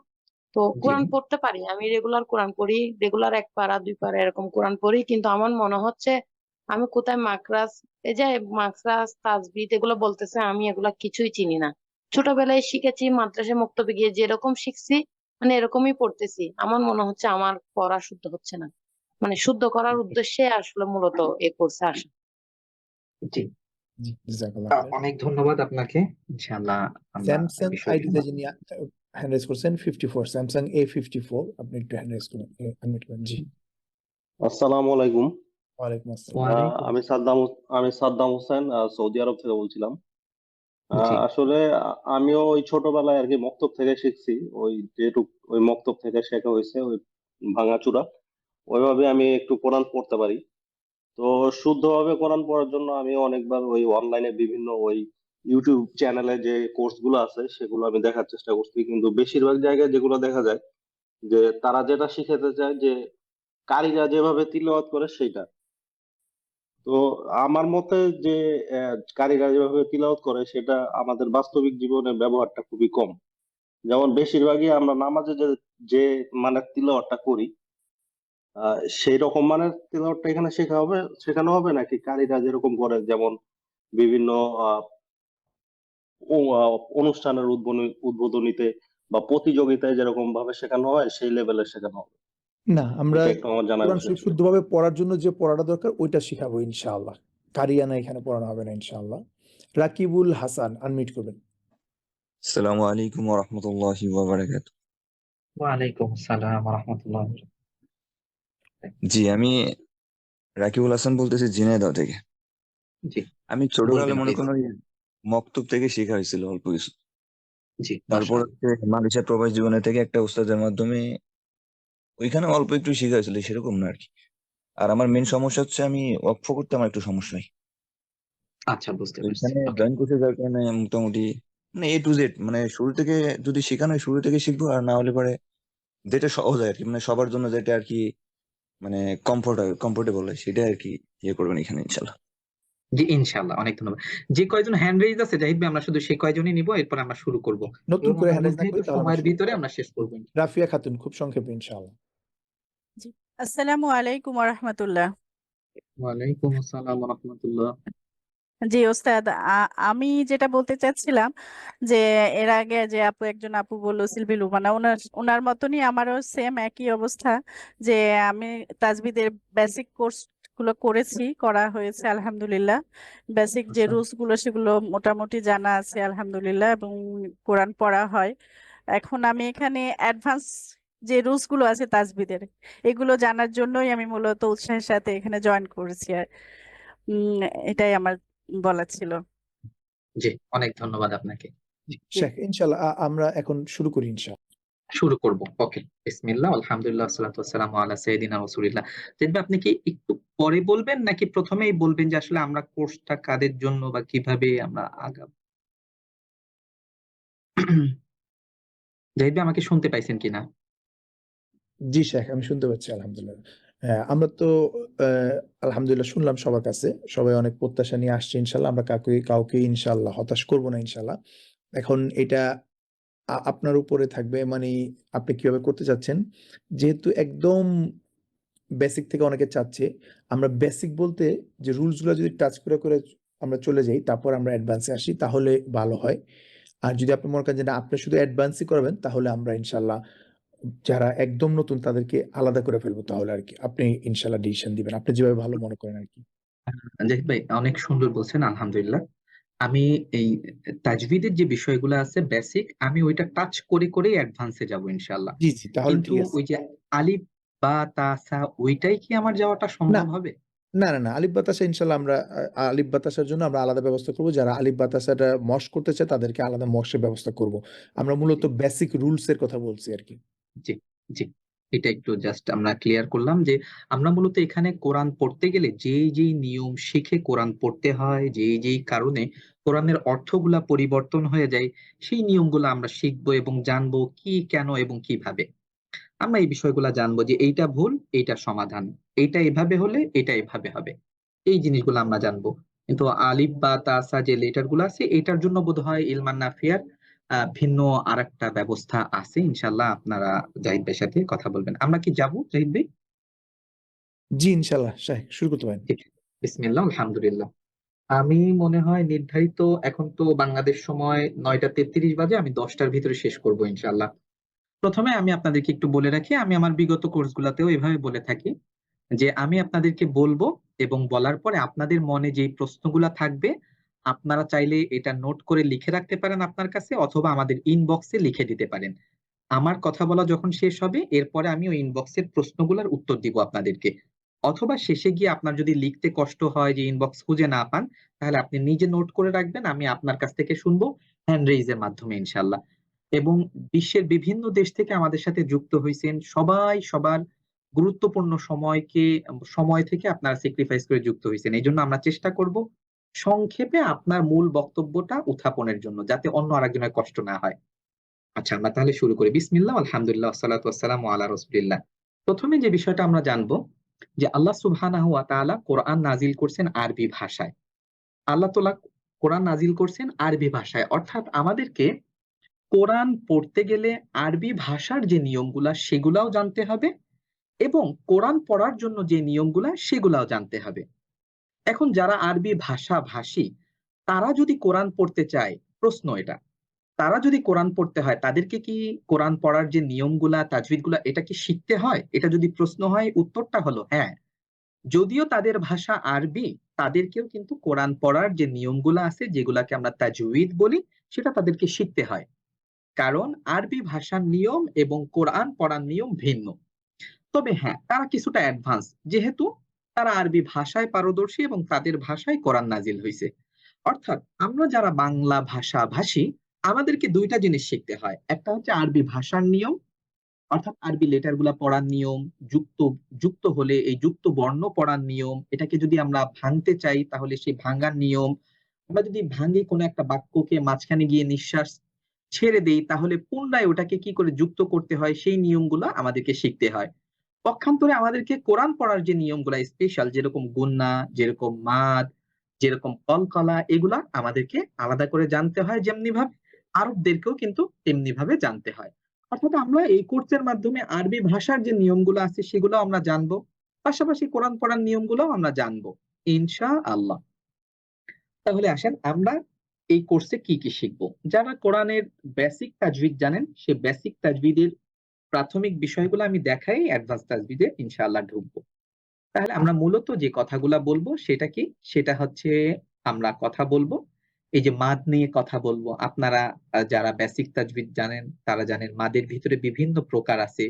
তো জি, কোরআন পড়তে পারি, আমি রেগুলার কোরআন পড়ি, রেগুলার ১ পারা ২ পারা এরকম কোরআন পড়ি, কিন্তু আমার মনে হচ্ছে আমি কোথায় মাখরাজ, এই যে মাখরাজ তাজবিদ এগুলো বলতেছে, আমি এগুলা কিছুই চিনি না। ছোটবেলায় শিখেছি মাদ্রাসায় মক্তবে গিয়ে যেরকম শিখছি মানে এরকমই পড়তেছি। আমার মনে হচ্ছে আমার পড়া শুদ্ধ হচ্ছে না। মানে শুদ্ধ করার উদ্দেশ্যে আসলে মূলত এই কোর্সে আসা। জি। জি, জাযাকাল্লাহ খাইর। অনেক ধন্যবাদ আপনাকে। ইনশাআল্লাহ আমরা স্যামসাং বিষয়টি আইডিতে যিনি হ্যান্ড রেজ করছেন 54 স্যামসাং A54 আপনি একটু হ্যান্ড রেজ করেন আনমিউট করেন। জি। আসসালামু আলাইকুম। ওয়ালাইকুম আসসালাম। ওয়ালাইকুম আমি সাদ্দাম হোসেন, সৌদি আরব থেকে বলছিলাম। জি। আসলে আমিও ওই ছোটবেলায় আর কি মক্তব থেকে শিখছি। ওই যেটুক ওই মক্তব থেকে শেখা হয়েছে ওই ভাঙাচোরা, ওইভাবে আমি একটু কোরআন পড়তে পারি। তো শুদ্ধভাবে কোরআন পড়ার জন্য আমি অনেকবার ওই অনলাইনে বিভিন্ন ওই ইউটিউব চ্যানেলে যে কোর্স গুলো আছে সেগুলো আমি দেখার চেষ্টা করছি, কিন্তু বেশিরভাগ জায়গায় যেগুলো দেখা যায় যে তারা যেটা শিখাতে চায় যে কারীরা যেভাবে তিলাওয়াত করে সেইটা। তো আমার মতে যে কারীরা যেভাবে তিলাওয়াত করে সেটা আমাদের বাস্তবিক জীবনে ব্যবহারটা খুবই কম। যেমন বেশিরভাগই আমরা নামাজে যে মানে তিলাওয়াতটা করি, সেই রকম মানের তিলাওয়াতটা এখানে শেখানো হবে নাকি কারীরা যেরকম করে, যেমন বিভিন্ন আহ অনুষ্ঠানের উদ্বোধনীতে বা প্রতিযোগিতায় যেরকম ভাবে শেখানো হয় সেই লেভেলে শেখানো হবে? না, আমরা এটা একটু আমার জানার কোরআন বিষয় শরীফ ছিল। শুদ্ধভাবে পড়ার জন্য যে পড়াটা দরকার ওইটা শিখাবো ইনশাআল্লাহ। কারিয়ানা এখানে পড়ানো হবে না ইনশাআল্লাহ। রাকিবুল হাসান আনমিউট করবেন। আসসালামু আলাইকুম ওয়া রাহমাতুল্লাহি ওয়া বারাকাতুহু। ওয়ালাইকুম আসসালাম ওয়া রাহমাতুল্লাহ। জি, আমি রাকিবুল হাসান বলতেছি ঝিনাইদহ থেকে। জি। আমি বলবেন ছোটবেলায় মনে প্লিজ। করেন ওই মক্তব থেকে শেখা হয়েছিল অল্প কিছু। জি, তারপর মাশাআল্লাহ। হচ্ছে মালয়েশিয়ার প্রবাস জীবনে থেকে একটা উস্তাদের মাধ্যমে ওইখানে অল্প একটু শেখা হয়েছিল, সেরকম না আরকি। আর আমার মেইন সমস্যা হচ্ছে আমি ওয়াকফ করতে আমার একটু সমস্যা হয়। আচ্ছা, বুঝতে তো পারছি। এখানে ওকে। জয়েন করতে যাওয়ার কারণে মোটামুটি মানে A to Z মানে শুরু থেকে যদি শেখানো হয় শুরু থেকে শিখবো, আর না হলে পরে যেটা সহজ হয় আরকি, মানে সবার জন্য যেটা আরকি মানে কমফোর্টেবল হয় সেটা আরকি ইয়ে করবেন এখানে ইনশাআল্লাহ। জি, ইনশাআল্লাহ। অনেক ধন্যবাদ। যে কয়জন হ্যান্ড রেইজ আছে জাহিদ ভাই, আমরা শুধু সেই কয়জনই নিব, এরপর আমরা শুরু করব। নতুন এবং করে আমরা হ্যান্ড রেজ না নির্ধারিত করি তাহলে আমরা সময়ের শুরু ভিতরে করব। আমরা শেষ করব। রাফিয়া খাতুন খুব সংক্ষেপে ইনশাআল্লাহ। জি। আসসালামু আলাইকুম ওয়া রাহমাতুল্লাহ। ওয়ালাইকুম আসসালাম ওয়া রাহমাতুল্লাহ। জি ওস্তাদ, আমি যেটা বলতে চাচ্ছিলাম যে এর আগে যে একজন আপু বললো সিলভি লুবানা, ওনার মতনই আমারও সেম একই অবস্থা যে আমি তাজবিদের বেসিক কোর্স গুলো করা হয়েছে আলহামদুলিল্লাহ। বেসিক যে আচ্ছা। রুলস গুলো সেগুলো মোটামুটি জানা আছে আলহামদুলিল্লাহ, এবং কোরআন পড়া হয়। এখন আমি এখানে অ্যাডভান্স যে রুলস গুলো আছে তাজবিদের, এগুলো জানার জন্যই আমি মূলত উৎসাহের সাথে এখানে জয়েন করেছি। আর এটাই আমার বলা ছিল। জি, অনেক ধন্যবাদ আপনাকে। জি, শেখ ইনশাআল্লাহ আমরা এখন শুরু করি ইনশাআল্লাহ। শুরু করব। ওকে। বিসমিল্লাহ, আলহামদুলিল্লাহ, ওয়াসসালাতু ওয়াসসালামু আলা সাইয়্যিদিনা রাসূলিল্লাহ। জাহিদ ভাই, আপনি কি একটু পরে বলবেন নাকি প্রথমেই বলবেন যে আসলে আমরা কোর্সটা কাদের জন্য বা কিভাবে আমরা আগাবো? জাহিদ ভাই, আমাকে শুনতে পাইছেন কিনা? জি শেখ, আমি শুনতে পাচ্ছি আলহামদুলিল্লাহ। হ্যাঁ, আমরা তো আলহামদুলিল্লাহ শুনলাম সবার কাছে। সবাই অনেক প্রত্যাশা নিয়ে আসছে ইনশাআল্লাহ। আমরা কাউকে ইনশাআল্লাহ হতাশ করব না ইনশাআল্লাহ। এখন এটা আপনার উপরে থাকবে, মানে আপনি কিভাবে করতে চাচ্ছেন। যেহেতু একদম বেসিক থেকে অনেকে চাচ্ছে, আমরা বেসিক বলতে যে রুলস গুলা যদি টাচ করে আমরা চলে যাই, তারপর আমরা অ্যাডভান্স এ আসি তাহলে ভালো হয়। আর যদি আপনি মনে করেন যে না আপনি শুধু অ্যাডভান্সই করাবেন, তাহলে আমরা ইনশাআল্লাহ যারা একদম নতুন তাদেরকে আলাদা করে ফেলবো তাহলে আরকি। আপনি ইনশাআল্লাহ ডিসিশন দিবেন। আপনি যেভাবে ভালো মনে করেন আরকি। জাহিদ ভাই, অনেক সুন্দর বলছেন, আলহামদুলিল্লাহ। আমি এই তাজভিদের যে বিষয়গুলো আছে বেসিক, আমি ওইটা টাচ করেই অ্যাডভান্স এ যাবো ইনশাআল্লাহ। জি, জি, তাহলে কিন্তু ঠিক আছে। ওই যে আলিফ বা তা সা ওইটাই কি আমার যাওয়াটা না, সম্ভব হবে? না। আলিফ বাতাসা ইনশাআল্লাহ আমরা আলিফ বাতাসার জন্য আমরা আলাদা ব্যবস্থা করব। যারা আলিফ বাতাসাটা মশ করতে চায় তাদেরকে আলাদা মশের ব্যবস্থা করব। আমরা মূলত বেসিক রুলস এর কথা বলছি আরকি। জি, জি। এটা একটু জাস্ট আমরা ক্লিয়ার করলাম যে আমরা মূলত এখানে কোরআন পড়তে গেলে যেই নিয়ম শিখে কোরআন পড়তে হয়, যেই কারণে কোরআনের অর্থগুলা পরিবর্তন হয়ে যায়, সেই নিয়মগুলা আমরা শিখবো এবং জানবো কি, কেন এবং কিভাবে। আমরা এই বিষয়গুলা জানবো যে এইটা ভুল, এইটা সমাধান। এইটা এভাবে হলে এটা এভাবে হবে। এই জিনিসগুলো আমরা জানবো। কিন্তু আলিফ বা তা সা যে লেটার গুলো আছে এটার জন্য বোধহয় ইলমান নাফিয়ার ভিন্ন আরেকটা ব্যবস্থা আছে। ইনশাআল্লাহ আপনারা জাহিদ ভাইয়ের সাথে কথা বলবেন। আমরা কি যাবো জাহিদ ভাই? জি, ইনশাআল্লাহ শাহেখ শুরু করতে পারেন। জি। বিসমিল্লাহ, আলহামদুলিল্লাহ। আমি মনে হয় নির্ধারিত এখন তো বাংলাদেশ সময় ৯টা ৩৩ বাজে, আমি ১০টার ভিতরে শেষ করব ইনশাআল্লাহ। প্রথমে আমি আপনাদেরকে একটু বলে রাখি, আমি আমার বিগত কোর্সগুলোতেও এভাবে বলে থাকি যে আমি আপনাদেরকে বলবো এবং বলার পরে আপনাদের মনে যেই প্রশ্নগুলা থাকবে আপনারা চাইলে এটা নোট করে লিখে রাখতে পারেন আপনার কাছে, অথবা আমাদের ইনবক্সে লিখে দিতে পারেন। আমার কথা বলা যখন শেষ হবে এরপরে আমি ওই ইনবক্সের প্রশ্নগুলোর উত্তর দিব আপনাদেরকে। অথবা শেষে গিয়ে আপনার যদি লিখতে কষ্ট হয়, যে ইনবক্স খুঁজে না পান, তাহলে আপনি নিজে নোট করে রাখবেন, আমি আপনার কাছ থেকে শুনবো হ্যান্ড রেইজের মাধ্যমে ইনশাল্লাহ। এবং বিশ্বের বিভিন্ন দেশ থেকে আমাদের সাথে যুক্ত হয়েছেন সবাই, সবার গুরুত্বপূর্ণ সময় থেকে আপনারা স্যাক্রিফাইস করে যুক্ত হয়েছেন। এই জন্য আমরা চেষ্টা করব সংক্ষেপে আপনার মূল বক্তব্যটা উত্থাপনের জন্য, যাতে অন্য আরেকজনের কষ্ট না হয়। আচ্ছা, আমরা তাহলে শুরু করি। বিসমিল্লাহ, আলহামদুলিল্লাহ, ওয়াসসালাতু ওয়াসসালামু আলা রাসূলিল্লাহ। প্রথমে যে বিষয়টা আমরা জানবো যে আল্লাহ সুবহানাহু ওয়া তাআলা কোরআন নাজিল করছেন আরবি ভাষায়। আল্লাহ তাআলা কোরআন নাজিল করছেন আরবি ভাষায়, অর্থাৎ আমাদেরকে কোরআন পড়তে গেলে আরবি ভাষার যে নিয়মগুলা সেগুলাও জানতে হবে, এবং কোরআন পড়ার জন্য যে নিয়মগুলা সেগুলাও জানতে হবে। এখন যারা আরবি ভাষা ভাষী তারা যদি কোরআন পড়তে চায়, প্রশ্ন এটা, তারা যদি কোরআন পড়তে হয় তাদেরকে কি কোরআন পড়ার যে নিয়মগুলা তাজবিদগুলা এটা কি শিখতে হয়? এটা যদি প্রশ্ন হয়, উত্তরটা হলো হ্যাঁ। যদিও তাদের ভাষা আরবি, তাদেরকেও কিন্তু কোরআন পড়ার যে নিয়মগুলা আছে যেগুলাকে আমরা তাজউইদ বলি, সেটা তাদেরকে শিখতে হয়। কারণ আরবি ভাষার নিয়ম এবং কোরআন পড়ার নিয়ম ভিন্ন। তবে হ্যাঁ, তারা কিছুটা অ্যাডভান্স, যেহেতু তারা আরবি ভাষায় পারদর্শী এবং তাদের ভাষায় কোরআন নাজিল হয়েছে। অর্থাৎ আমরা যারা বাংলা ভাষা ভাষী, আমাদেরকে দুইটা জিনিস শিখতে হয়। একটা হচ্ছে আরবি ভাষার নিয়ম, অর্থাৎ আরবি লেটার গুলা পড়ার নিয়ম, যুক্ত যুক্ত হলে এই যুক্ত বর্ণ পড়ার নিয়ম, এটাকে যদি আমরা ভাঙতে চাই তাহলে সেই ভাঙার নিয়ম, আমরা যদি ভাঙে কোনো একটা বাক্যকে মাঝখানে গিয়ে নিঃশ্বাস ছেড়ে দেই তাহলে পুনরায় ওটাকে কি করে যুক্ত করতে হয় সেই নিয়মগুলো আমাদেরকে শিখতে হয়। পক্ষান্তরে আমাদেরকে কোরআন পড়ার যে নিয়মগুলা স্পেশাল, যেরকম গুন্না, যেরকম মাদ, যেরকম কলকলা, এগুলা আমাদেরকে আলাদা করে জানতে হয়, যেমনি ভাবে আরবদেরকেও কিন্তু তেমনি ভাবে জানতে হয়। অর্থাৎ আমরা এই কোর্সের মাধ্যমে আরবি ভাষার যে নিয়মগুলো আছে সেগুলো আমরা জানবো, পাশাপাশি কোরআন পড়ার নিয়মগুলো আমরা জানবো ইনশাআল্লাহ। তাহলে আসেন আমরা এই কোর্সে কি কি শিখবো। যারা কোরআনের বেসিক তাজবিদ জানেন, সে বেসিক তাজবিদের প্রাথমিক বিষয়গুলো আমি দেখাই, অ্যাডভান্স তাজবিদে ইনশাআল্লাহ ঢুকবো। তাহলে আমরা মূলত যে কথাগুলা বলবো সেটা কি, সেটা হচ্ছে আমরা কথা বলবো এই যে মাদ নিয়ে কথা বলবো। আপনারা যারা বেসিক তাজবিদ জানেন তারা জানেন মাদের ভিতরে বিভিন্ন প্রকার আছে।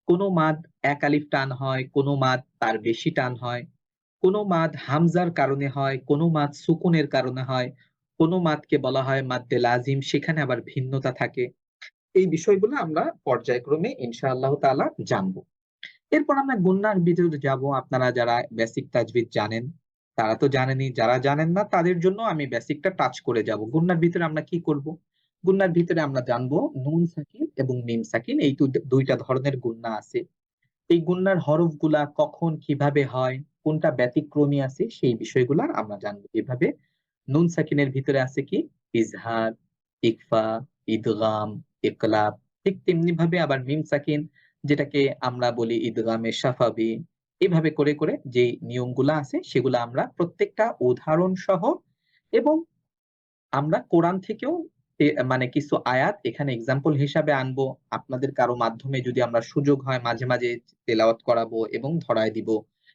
কোনো মাদ এক আলিফ টান হয়, কোনো মাদ তার বেশি টান হয়, কোনো মাদ হামজার কারণে হয়, কোনো মাদ সুকুনের কারণে হয়, কোনো মাদকে বলা হয় মাদ্দে লাজিম, সেখানে আবার ভিন্নতা থাকে। এই বিষয়গুলো আমরা পর্যায়ক্রমে ইনশাআল্লাহ তাআলা জানবো। এরপর আমরা গুন্নার ভিতরে যাব। আপনারা যারা বেসিক তাজবিদ জানেন তারা তো জানেনই, যারা জানেন না তাদের জন্য আমি বেসিকটা টাচ করে যাব। গুন্নার ভিতরে আমরা কি করব? গুন্নার ভিতরে আমরা জানবো নুন সাকিন এবং মিম সাকিন, এই দুইটা ধরনের গুন্না আছে। এই গুন্নার হরফগুলা কখন কিভাবে হয়, কোনটা ব্যতিক্রমী আছে, সেই বিষয়গুলা আমরা জানবো। এভাবে নুন সাকিনের ভিতরে আছে কি ইজহার, ইকফা, ইদগাম, ইকলাব। ঠিক তেমনি ভাবে আবার মিম সাকিন, যেটাকে আমরা বলি ইদগামে শাফাবি, এভাবে করে করে যে নিয়মগুলা আছে সেগুলো আমরা প্রত্যেকটা উদাহরণ সহ, এবং আমরা কোরআন থেকেও মানে কিছু আয়াত এখানে এক্সাম্পল হিসাবে আনবো। আপনাদের কারো মাধ্যমে যদি আমরা সুযোগ হয় মাঝে মাঝে তেলাওয়াত করাবো এবং ধরায় দিব,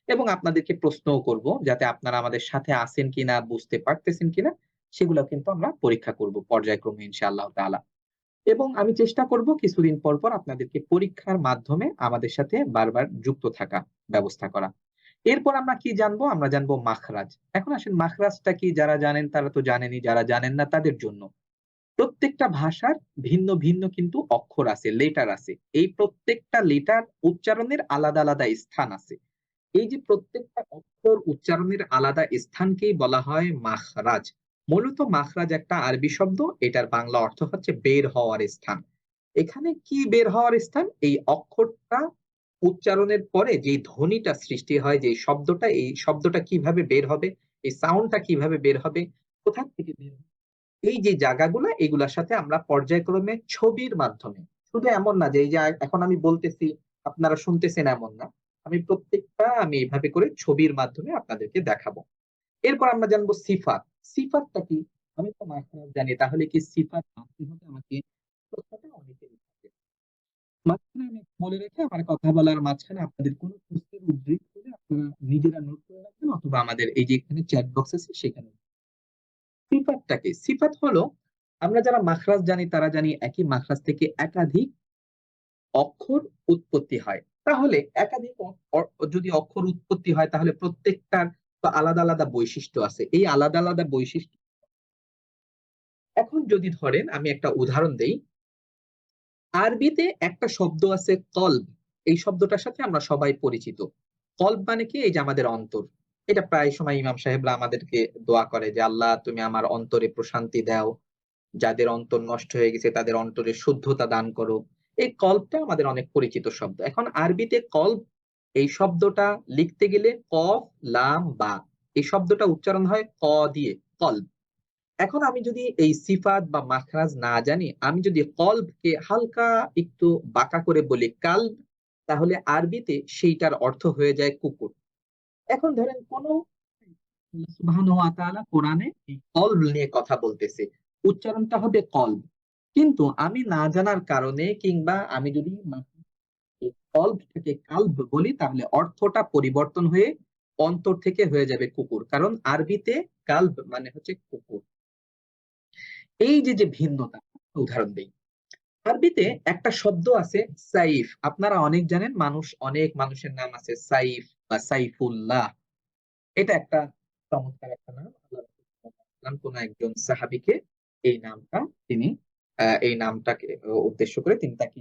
এবং আপনাদেরকে প্রশ্নও করব যাতে আপনারা আমাদের সাথে আছেন কিনা, বুঝতে পারতেছেন কিনা, সেগুলো কিন্তু আমরা পরীক্ষা করব পর্যায়ক্রমে ইনশাআল্লাহ তাআলা। এবং আমি চেষ্টা করব কিছুদিন পর পর আপনাদেরকে পরীক্ষার মাধ্যমে আমাদের সাথে বারবার যুক্ত থাকা ব্যবস্থা করা। এরপর আমরা কি জানবো? আমরা জানবো মাখরাজ। এখন আসেন মাখরাজটা কি, যারা জানেন তারা তো জানেনই, যারা জানেন না তাদের জন্য প্রত্যেকটা ভাষার ভিন্ন ভিন্ন কিন্তু অক্ষর আছে, লেটার আছে। এই প্রত্যেকটা লেটার উচ্চারণের আলাদা আলাদা স্থান আছে। এই যে প্রত্যেকটা অক্ষর উচ্চারণের আলাদা স্থানকেই বলা হয় মাখরাজ। মূলত মাখরাজ একটা আরবি শব্দ, এটার বাংলা অর্থ হচ্ছে বের হওয়ার স্থান। এখানে কি বের হওয়ার স্থান? এই অক্ষরটা উচ্চারণের পরে যে ধ্বনিটা সৃষ্টি হয়, যে শব্দটা, এই শব্দটা কিভাবে বের হবে, এই সাউন্ডটা কিভাবে বের হবে, কোথা থেকে বের হবে, এই যে জায়গাগুলো, এগুলোর সাথে আমরা পর্যায়ক্রমে ছবির মাধ্যমে, শুধু এমন না যে এই যে এখন আমি বলতেছি আপনারা শুনতেছেন এমন না, আমি এইভাবে করে ছবির মাধ্যমে আপনাদেরকে দেখাবো। এরপর আমরা জানবো সিফাত। সিফাতটা কি? আমি তো মাখরাজ জানি, তাহলে কি সিফাত জানতে হবে আমাকে? প্রশ্নটা অনেকেরই থাকে। মাঝখানে আমি বলে রেখে আমার কথা বলার মাঝখানে আপনাদের কোনো প্রশ্নের উদ্রেক হলে আপনারা নিজেরা নোট করে রাখবেন অথবা আমাদের এই যে এখানে চ্যাট বক্স আছে সেখানে। সিফাতটাকে, সিফাত হলো আমরা যারা মাখরাজ জানি তারা জানি একই মাখরাজ থেকে একাধিক অক্ষর উৎপত্তি হয়। তাহলে একাধিক যদি অক্ষর উৎপত্তি হয় তাহলে প্রত্যেকটার তো আলাদা আলাদা বৈশিষ্ট্য আছে। এই আলাদা আলাদা বৈশিষ্ট্য এখন যদি ধরেন আমি একটা উদাহরণ দেই, আরবিতে একটা শব্দ আছে কলব। এই শব্দটার সাথে আমরা সবাই পরিচিত। কলব মানে কি? এই যে আমাদের অন্তর। এটা প্রায় সময় ইমাম সাহেবরা আমাদেরকে দোয়া করে যে আল্লাহ তুমি আমার অন্তরে প্রশান্তি দাও, যাদের অন্তর নষ্ট হয়ে গেছে তাদের অন্তরে শুদ্ধতা দান করো। এই কলবটা আমাদের অনেক পরিচিত শব্দ। এখন আরবিতে কলব এই শব্দটা লিখতে গেলে কফ লাম বা, এই শব্দটা উচ্চারণ হয় ক দিয়ে, কলব। এখন আমি যদি এই সিফাত বা মাখরাজ না জানি, আমি যদি কলবকে হালকা একটু বাঁকা করে বলি কালব, তাহলে আরবিতে সেইটার অর্থ হয়ে যায় কুকুর। এখন ধরেন কোন আল্লাহ সুবহানাহু ওয়া তাআলা কোরআনে এই কলব নিয়ে কথা বলতেছে, উচ্চারণটা হবে কলব। কিন্তু আমি না জানার কারণে কিংবা আমি যদি এই কলবটাকে কালব বলি তাহলে অর্থটা পরিবর্তন হয়ে অন্তর থেকে হয়ে যাবে কুকুর, কারণ আরবিতে কালব মানে হচ্ছে কুকুর। এই যে যে ভিন্নতা, উদাহরণ দেই। আরবিতে একটা শব্দ আছে সাইফ। আপনারা অনেক জানেন, অনেক মানুষের নাম আছে সাইফ বা সাইফুল্লাহ। এটা একটা চমৎকার একটা নাম। আল্লাহ রাসূল কোন একজন সাহাবীকে এই নামটা তিনি এই নামটাকে উদ্দেশ্য করে তিনি তাকে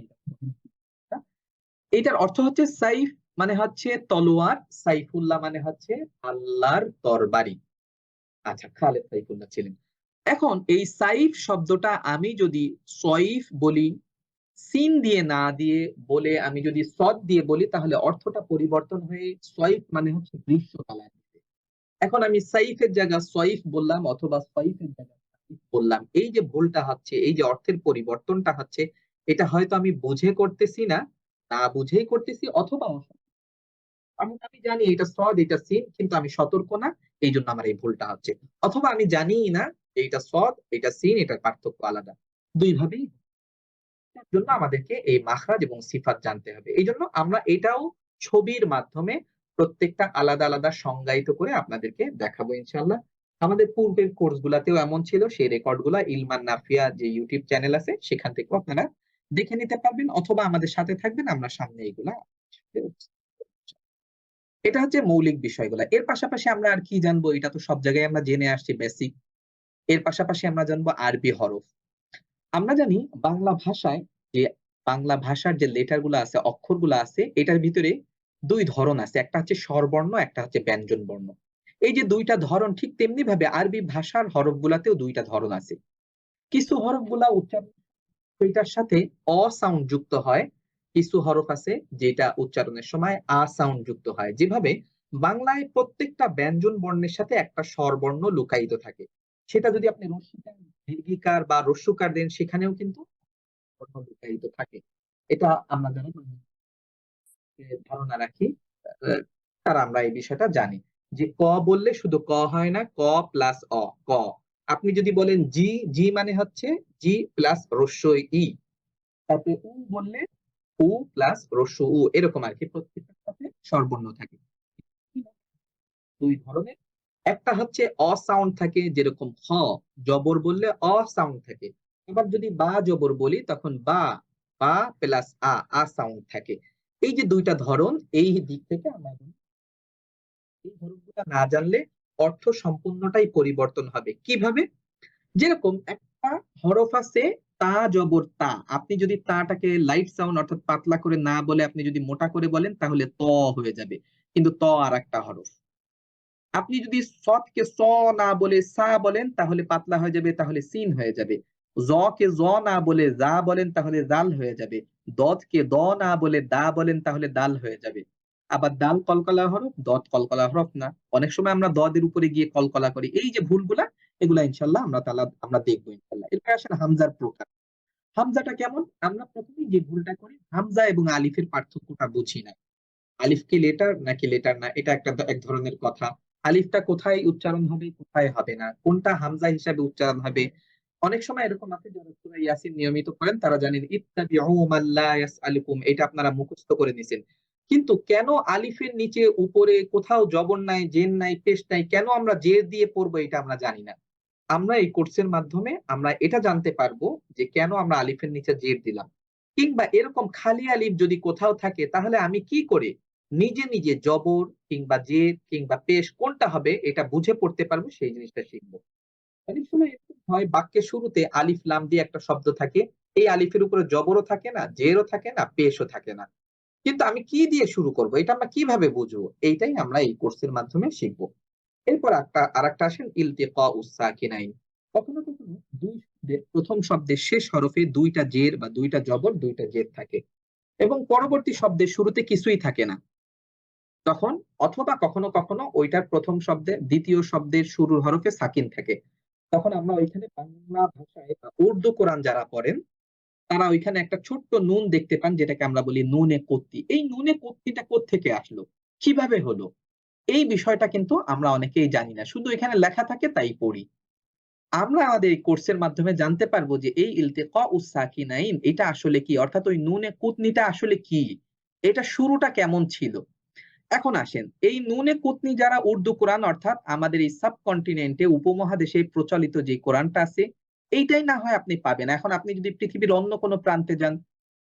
এইটার অর্থ হচ্ছে সাইফ মানে হচ্ছে তলোয়ার, সাইফুল্লাহ মানে হচ্ছে আল্লাহর তরবারি। আচ্ছা, খালেদ সাইফুল্লাহ ছিলেন। এখন এই সাইফ শব্দটা আমি যদি সয়ফ বলি, সিন দিয়ে না দিয়ে বলে আমি যদি সদ দিয়ে বলি তাহলে অর্থটা পরিবর্তন হয়ে সয়ফ মানে হচ্ছে গ্রীষ্মকাল। এখন আমি সাইফের জায়গা সয়ফ বললাম অথবা সয়ফের জায়গা সাইফ বললাম, এই যে ভুলটা হচ্ছে, এই যে অর্থের পরিবর্তনটা হচ্ছে, এটা হয়তো আমি বুঝে করতেছি না, না বুঝেই করতেছি, অথবা আমি জানি এটা সদ এটা সিন কিন্তু আমি সতর্ক না, এই জন্য আমার এই ভুলটা হচ্ছে। অথবা আমি জানিই না যে এটা সদ এটা সিন, এটার পার্থক্য আলাদা। দুই ভাবেই এর জন্য আমাদেরকে এই মাখরাজ এবং সিফাত জানতে হবে। এই জন্য আমরা এটাও ছবির মাধ্যমে প্রত্যেকটা আলাদা আলাদা সংজ্ঞায়িত করে আপনাদেরকে দেখাবো ইনশাআল্লাহ। আমাদের পূর্বের কোর্স গুলাতেও এমন ছিল, সেই রেকর্ড গুলা ইলমান নাফিয়া যে ইউটিউব চ্যানেল আছে সেখান থেকেও আপনারা দেখে নিতে পারবেন, অথবা আমাদের সাথে থাকবেন, আমরা সামনে এগুলা। এটা হচ্ছে মৌলিক বিষয়গুলা। এর পাশাপাশি আমরা আর কি জানবো? এটা তো সব জায়গায় আমরা জেনে আসছি বেসিক। এর পাশাপাশি আমরা জানবো আরবি হরফ। আমরা জানি বাংলা ভাষায় যে বাংলা ভাষার যে লেটার গুলো আছে, অক্ষরগুলো আছে, এটার ভিতরে দুই ধরন আছে, একটা হচ্ছে স্বরবর্ণ, একটা হচ্ছে ব্যঞ্জন বর্ণ। এই যে দুইটা ধরন, ঠিক তেমনি ভাবে আরবি ভাষার হরফ গুলাতেও দুইটা ধরন আছে। কিছু হরফ গুলা উচ্চারণ এটার সাথে অ সাউন্ড যুক্ত হয়, কিছু হরফ আছে যেটা উচ্চারণের সময় আ সাউন্ড যুক্ত হয়। যেভাবে বাংলায় প্রত্যেকটা ব্যঞ্জন বর্ণের সাথে একটা স্বরবর্ণ লুকায়িত থাকে, সেটা যদি আপনি রস্যিকার, দীর্ঘিকার বা রস্যকার দেন সেখানেও কিন্তু বর্ণ লুকায়িত থাকে। এটা আমরা যারা ধারণা রাখি তারা আমরা এই বিষয়টা জানি যে ক বললে শুধু ক হয় না, ক প্লাস অ, ক। আপনি যদি বলেন জি, জি মানে হচ্ছে জি প্লাস রস্য ই। তারপরে উ বললে উ প্লাস রস্য উ, এরকম আর কি, প্রত্যেকটার সাথে স্বরবর্ণ থাকে। দুই ধরনের, একটা হচ্ছে অ সাউন্ড থাকে, যেরকম খ জবর বললে অ সাউন্ড থাকে। আবার যদি বা জবর বলি তখন বা প্লাস আ সাউন্ড থাকে। এই যে দুইটা ধরন, এই দিক থেকে আমরা এই ধরনগুলো না জানলে অর্থ সম্পূর্ণটাই পরিবর্তন হবে। কিভাবে? যেরকম একটা হরফ আছে তা জবর তা, আপনি যদি তাটাকে লাইট সাউন্ড অর্থাৎ পাতলা করে না বলে আপনি যদি মোটা করে বলেন তাহলে ত হয়ে যাবে, কিন্তু ত আর একটা হরফ। আপনি যদি সৎকে স না বলে সা বলেন তাহলে পাতলা হয়ে যাবে, তাহলে সিন হয়ে যাবে। জ কে জ না বলে যা বলেন তাহলে জাল হয়ে যাবে। দত কে দ না বলে দা বলেন তাহলে দাল হয়ে যাবে। আবার দাল কলকলা হরফ, দত কলকলা হরফ না। অনেক সময় আমরা দদের উপরে গিয়ে কলকলা করি। এই যে ভুলগুলা, এগুলা ইনশাল্লাহ আমরা দেখবো ইনশাল্লাহ। এরপর আসেন হামজার প্রকার। হামজাটা কেমন? আমরা প্রথমে যে ভুলটা করি, হামজা এবং আলিফের পার্থক্যটা বুঝি না। আলিফ কি লেটার নাকি লেটার না, এটা এক ধরনের কথা। আলিফটা কোথায় উচ্চারণ হবে, কোথায় হবে না, কোনটা হামজা হিসাবে উচ্চারণ হবে, অনেক সময় এরকম আছে যারা সূরা ইয়াসিন নিয়মিত পড়েন, তারা জানেন ইত্তাবিউ মান লা ইয়াসআলুকুম, এটা আপনারা মুখস্থ করে নিছেন। কিন্তু কেন আলিফের নিচে উপরে কোথাও জবর নাই, জের নাই, পেশ নাই, কেন আমরা জের দিয়ে পড়বো এটা আমরা জানি না। আমরা এই কোর্সের মাধ্যমে আমরা এটা জানতে পারবো যে কেন আমরা আলিফের নিচে জের দিলাম, কিংবা এরকম খালি আলিফ যদি কোথাও থাকে তাহলে আমি কি করে নিজে নিজে জবর কিংবা জের কিংবা পেশ কোনটা হবে এটা বুঝে পড়তে পারবো, সেই জিনিসটা শিখবো। অনেক সময় এরকম হয় বাক্যের শুরুতে আলিফ লাম দিয়ে একটা শব্দ থাকে, এই আলিফের উপরে জবরও থাকে না, জেরও থাকে না, পেশও থাকে না, কিন্তু আমি কি দিয়ে শুরু করব, এটা আমরা কিভাবে বুঝবো, এইটাই আমরা এই কোর্সের মাধ্যমে শিখবো। এরপর আরেকটা আসেন ইলতিকাউস সাকিনাইন। কখনো কখনো দুই শব্দের প্রথম শব্দের শেষ হরফে দুইটা জের বা দুইটা জবর দুইটা জের থাকে এবং পরবর্তী শব্দের শুরুতে কিছুই থাকে না, তখন অথবা কখনো কখনো ওইটার প্রথম শব্দের দ্বিতীয় শব্দের শুরুর হরফে সাকিন থাকে, তখন আমরা ওইখানে বাংলা ভাষায় বা উর্দু কোরআন যারা পড়েন তারা ওইখানে একটা ছোট্ট নুন দেখতে পান, যেটাকে আমরা বলি নুনে কত্তি। এই নুনে কত্তিটা কোত্থেকে আসলো, কিভাবে হলো, এই বিষয়টা কিন্তু আমরা অনেকেই জানি না, শুধু এখানে লেখা থাকে তাই পড়ি। আমরা আমাদের এই কোর্সের মাধ্যমে জানতে পারবো যে এই ইলতিকাউস সাকিনাইন এটা আসলে কি, অর্থাৎ ওই নুনে কুতনিটা আসলে কি, এটা শুরুটা কেমন ছিল। এখন আসেন এই নুনে কুতনি যারা উর্দু কোরআন অর্থাৎ আমাদের এই সাবকন্টিনেন্টে উপমহাদেশে প্রচলিত যে কোরআনটা আছে এইটাই না হয় আপনি পাবেন। এখন আপনি যদি পৃথিবীর অন্য কোনো প্রান্তে যান,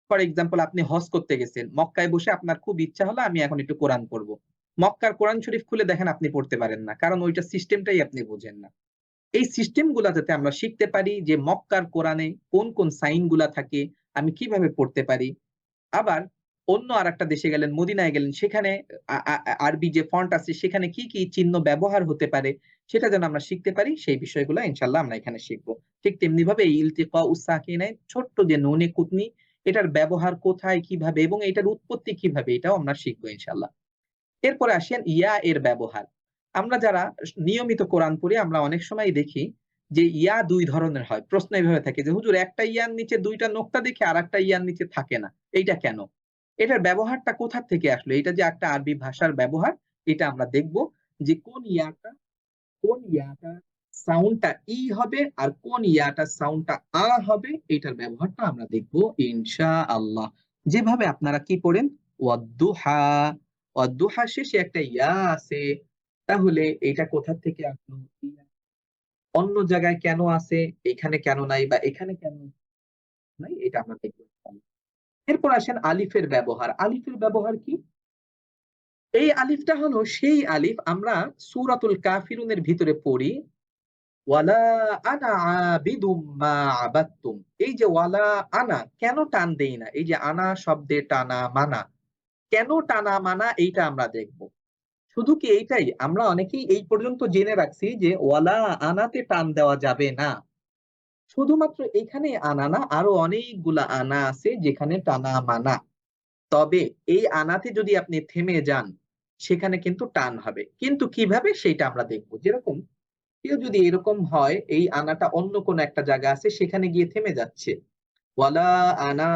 ফর এক্সাম্পল আপনি হজ করতে গেছেন, মক্কায় বসে আপনার খুব ইচ্ছা হলো আমি এখন একটু কোরআন পড়বো, মক্কার কোরআন শরীফ খুলে দেখেন আপনি পড়তে পারেন না, কারণ ওইটা সিস্টেমটাই আপনি বোঝেন না। এই সিস্টেম গুলা যাতে আমরা শিখতে পারি যে মক্কার কোরআনে কোন কোন সাইন গুলা থাকে, আমি কিভাবে পড়তে পারি। আবার অন্য আরেকটা দেশে গেলেন, মদিনায় গেলেন, সেখানে আরবি যে ফন্ট আছে সেখানে কি কি চিহ্ন ব্যবহার হতে পারে সেটা যেন আমরা শিখতে পারি, সেই বিষয়গুলো ইনশাল্লাহ আমরা এখানে শিখবো। ঠিক তেমনি ভাবে এই ইলতিকাউস সাকিনাইন ছোট্ট যে নুনে কুতনি, এটার ব্যবহার কোথায় কিভাবে এবং এটার উৎপত্তি কিভাবে, এটাও আমরা শিখবো ইনশাল্লাহ। এরপরে আসেন ইয়া এর ব্যবহার। আমরা যারা নিয়মিত কোরআন পড়ি আমরা অনেক সময় দেখি যে ইয়া দুই ধরনের হয়। প্রশ্ন এইভাবে থাকে যে হুজুর একটা ইয়ার নিচে দুইটা নোক্তা দেখে আর একটা ইয়ার নিচে থাকে না, এইটা কেন, এটার ব্যবহারটা কোথা থেকে আসলো, এটা যে একটা আরবি ভাষার ব্যবহার, এটা আমরা দেখব যে কোন ইয়াটা সাউন্ডটা ই হবে আর কোন ইয়াটা সাউন্ডটা আ হবে, এটার ব্যবহারটা আমরা দেখব ইনশাআল্লাহ। যেভাবে আপনারা কি পড়েন ওয়াদ্দুহা, ওয়াদ্দুহা শেষে একটা ইয়া আছে, তাহলে এটা কোথা থেকে আসলো, অন্য জায়গায় কেন আছে, এখানে কেন নাই, বা এখানে কেন নাই, এটা আমরা দেখব। এরপর আসেন আলিফের ব্যবহার। আলিফের ব্যবহার কি, এই আলিফটা হলো সেই আলিফ আমরা সূরাতুল কাফিরুনের ভিতরে পড়ি ওয়ালা আনা আবিদুম মা আবাদতুম। এই যে ওয়ালা আনা কেন টান দেই না, এই যে আনা শব্দে টানা মানা, কেন টানা মানা এইটা আমরা দেখব। শুধু কি এইটাই, আমরা অনেকেই এই পর্যন্ত জেনে রাখছি যে ওয়ালা আনাতে টান দেওয়া যাবে না, শুধুমাত্র এখানে আনা না, আরো অনেকগুলা আনা আছে যেখানে টানা মানা, তবে এই আনাতে যদি আপনি থেমে যান সেখানে কিন্তু টান হবে, কিন্তু কিভাবে সেটা আমরা দেখবো। যেরকম কেউ যদি এরকম হয় এই আনাটা অন্য কোন একটা জায়গা আছে সেখানে গিয়ে থেমে যাচ্ছে, ওয়ালা আনা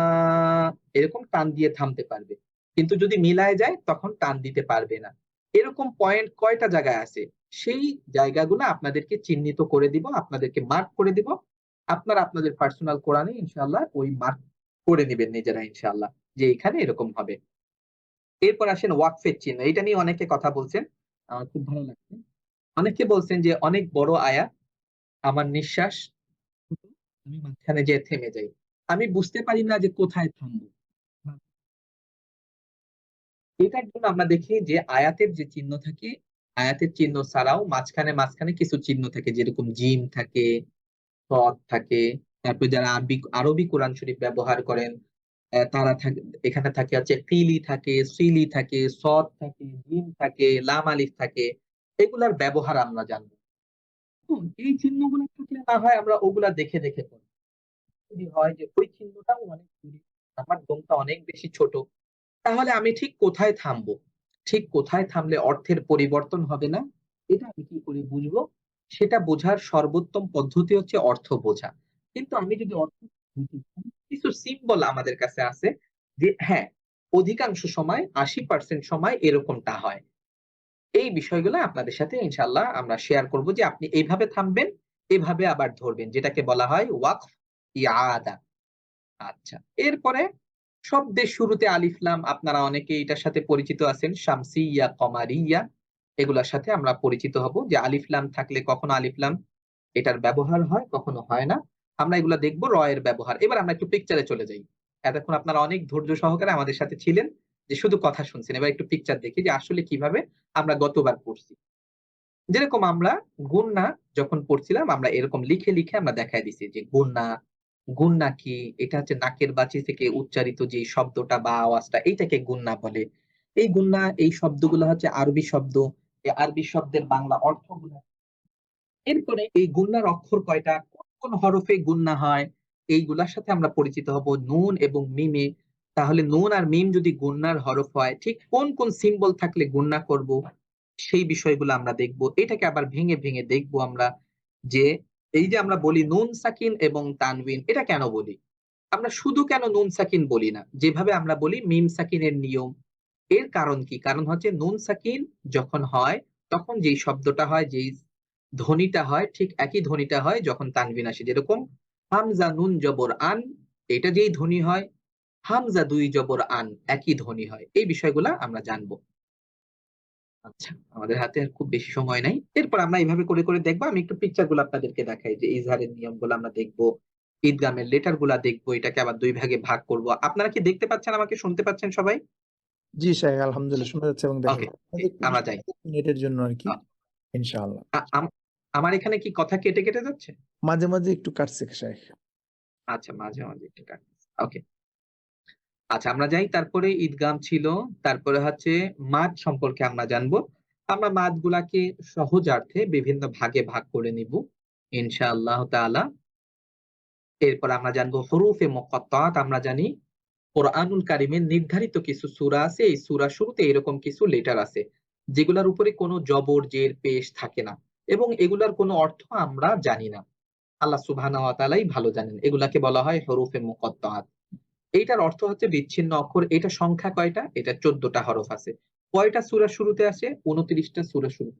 এরকম টান দিয়ে থামতে পারবে, কিন্তু যদি মিলায় যায় তখন টান দিতে পারবে না। এরকম পয়েন্ট কয়টা জায়গায় আছে সেই জায়গাগুলো আপনাদেরকে চিহ্নিত করে দিব, আপনাদেরকে মার্ক করে দিব, আপনারা আপনাদের পার্সোনাল কোরআনে ইনশাআল্লাহ ওই মার্ক করে নেবেন নিজেরা ইনশাআল্লাহ যে এখানে এরকম হবে। এরপর আসেন ওয়াকফের চিহ্ন, এটা নিয়ে অনেকে কথা বলছেন, আমার খুব ভালো লাগছে। অনেকে বলছেন যে অনেক বড় আয়াত, আমার নিঃশ্বাস আমি মাঝখানে যে থেমে যাই, আমি বুঝতে পারি না যে কোথায় থামবো। এটার জন্য আমরা দেখি যে আয়াতের যে চিহ্ন থাকে, আয়াতের চিহ্ন ছাড়াও মাঝখানে মাঝখানে কিছু চিহ্ন থাকে, যেরকম জিম থাকে, সদ থাকে, তারপর যারা আরবি কোরআন শরীফ ব্যবহার করেন তারা থাকে, এখানে থাকে হচ্ছে ফিলি থাকে, সিলি থাকে, সদ থাকে, জিম থাকে, লাম আলিফ থাকে, এগুলার ব্যবহার আমরা জানবো। এই চিহ্নগুলো থাকলে না হয় আমরা ওগুলা দেখে দেখে পড়ি, যদি হয় যে ওই চিহ্নটাও অনেক দূরে, আমার দমটা অনেক বেশি ছোট, তাহলে আমি ঠিক কোথায় থামবো, ঠিক কোথায় থামলে অর্থের পরিবর্তন হবে না, এটা আমি কি করে বুঝবো। সেটা বোঝার সর্বোত্তম পদ্ধতি হচ্ছে অর্থ বোঝা। কিন্তু আমি যদি অর্থ বুঝি, কিছু সিম্বল আমাদের কাছে আছে যে হ্যাঁ অধিকাংশ সময় 80% সময় এরকমটা হয়। এই বিষয়গুলো আপনাদের সাথে ইনশাআল্লাহ আমরা শেয়ার করব যে আপনি এইভাবে থামবেন এভাবে আবার ধরবেন, যেটাকে বলা হয় ওয়াকফ ইয়াদা। আচ্ছা, এরপরে শব্দের শুরুতে আলিফ লাম, আপনারা অনেকে এটার সাথে পরিচিত আছেন, শামসিয়া, কমারিয়া, এগুলোর সাথে আমরা পরিচিত হব যে আলিফ লাম থাকলে কখনো আলিফ লাম এটার ব্যবহার হয়, কখনো হয় না। আমরা এগুলা দেখবো র এর ব্যবহার। এবার আমরা একটু পিকচারে চলে যাই। এতক্ষণ আপনারা অনেক ধৈর্য সহকারে আমাদের সাথে ছিলেন, যে শুধু কথা শুনছেন। এবার একটু পিকচার দেখি যে আসলে কিভাবে আমরা গতবার পড়ছি। যেরকম আমরা গুণনা যখন পড়ছিলাম, আমরা এরকম লিখে লিখে আমরা দেখায় দিছি যে গুণনা, গুণনা কি, এটা হচ্ছে নাকের বাচি থেকে উচ্চারিত যে শব্দটা বা আওয়াজটা, এইটাকে গুণনা বলে। এই গুণনা, এই শব্দগুলো হচ্ছে আরবি শব্দ। এই আরবি শব্দের বাংলা অর্থগুলো। এরপরে এই গুণনার অক্ষর কয়টা, কোন কোন হরফে গুণনা হয়, এইগুলার সাথে আমরা পরিচিত হব নুন এবং মিমে। তাহলে নুন আর মিম যদি গুণনার হরফ হয়, ঠিক কোন কোন সিম্বল থাকলে গুণনা করব, সেই বিষয়গুলো আমরা দেখব। এটাকে আবার ভেঙে ভেঙে দেখব আমরা, যে এই যে আমরা বলি নুন সাকিন এবং তানবিন, এটা কেন বলি? আমরা শুধু কেন নুন সাকিন বলি না, যেভাবে আমরা বলি মিম সাকিনের নিয়ম? এর কারণ কি? কারণ হচ্ছে নুন সাকিন যখন হয়, তখন যেই শব্দটা হয়, যেই ধ্বনিটা হয়, ঠিক একই ধ্বনিটা হয় যখন তানবিন আসে। যেরকম হামজা নুন জবর আন, এটা যেই ধ্বনি হয়, হামজা দুই জবর আন একই ধ্বনি হয়। এই বিষয়গুলা আমরা জানবো। আচ্ছা, আমাদের হাতে আর খুব বেশি সময় নাই। এরপর আমরা এইভাবে করে করে দেখবো। আমি একটু পিকচার গুলো আপনাদেরকে দেখাই, যে ইজহারের নিয়মগুলো আমরা দেখবো, ঈদগামের লেটার গুলা দেখবো, এটাকে আবার দুই ভাগে ভাগ করব। আপনারা কি দেখতে পাচ্ছেন, আমাকে শুনতে পাচ্ছেন সবাই? জি শাহেখ, আলহামদুলিল্লাহ শোনা যাচ্ছে এবং দেখা ওকে, যাচ্ছে। আমাদের একটু আমরা যাই। নেটের জন্য আর কি, আ- ইনশাআল্লাহ। আমার এখানে কি কথা কেটে কেটে যাচ্ছে? মাঝে মাঝে একটু কাটছে শাহেখ। আচ্ছা, মাঝে মাঝে একটু কাটছে। ওকে, আচ্ছা আমরা যাই। তারপরে ঈদগাম ছিল, তারপরে হচ্ছে মাদ সম্পর্কে আমরা জানবো। আমরা মাদ গুলাকে সহজার্থে বিভিন্ন ভাগে ভাগ করে নিব ইনশাআল্লাহ তাআলা। এরপর আমরা জানবো হুরুফে মুকাত্তাত। আমরা জানি কোরআনুল কারিমের নির্ধারিত কিছু সূরা আছে, এই সূরা শুরুতে এরকম কিছু লেটার আছে যেগুলোর উপরে কোনো জবর, জের, পেশ থাকে না, এবং এগুলার কোনো অর্থ আমরা জানি না। আল্লাহ সুবহানাহু ওয়া তাআলাই ভালো জানেন। এগুলাকে বলা হয় হুরুফে মুকাত্তাত। এইটার অর্থ হচ্ছে বিচ্ছিন্ন অক্ষর। এটা সংখ্যা কয়টা? এটা 14টা হরফ আছে। কয়টা সূরা শুরুতে আসে? 29টা সূরা শুরু।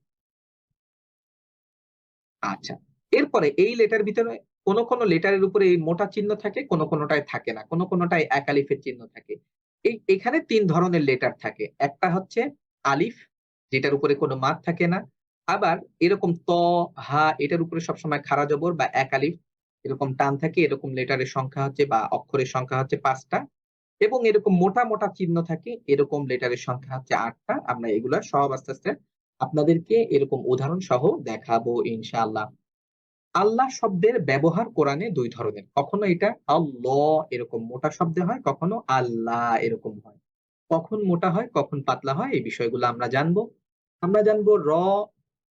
আচ্ছা, এরপরে এই লেটার ভিতরে কোন কোন লেটারের উপরে এই মোটা চিহ্ন থাকে, কোন কোনটায় থাকে না, কোন কোনটায় এক আলিফের চিহ্ন থাকে। এখানে তিন ধরনের লেটার থাকে। একটা হচ্ছে আলিফ, যেটার উপরে কোনো মাদ থাকে না। আবার এরকম ত, হা, এটার উপরে সবসময় খাড়া জবর বা এক আলিফ এরকম টান থাকে। এরকম লেটারের সংখ্যা হচ্ছে বা অক্ষরের সংখ্যা হচ্ছে 5টা। এবং এরকম মোটা মোটা চিহ্ন থাকে, এরকম লেটারের সংখ্যা হচ্ছে 8টা। আমরা এগুলা সব আস্তে আস্তে আপনাদেরকে এরকম উদাহরণ সহ দেখাবো ইনশাআল্লাহ। আল্লাহ শব্দের ব্যবহার কোরআনে দুই ধরনের। কখনো এটা আল্লাহ এরকম মোটা শব্দে হয়, কখনো আল্লাহ এরকম হয়। কখন মোটা হয়, কখন পাতলা হয়, এই বিষয়গুলো আমরা জানবো। আমরা জানবো র,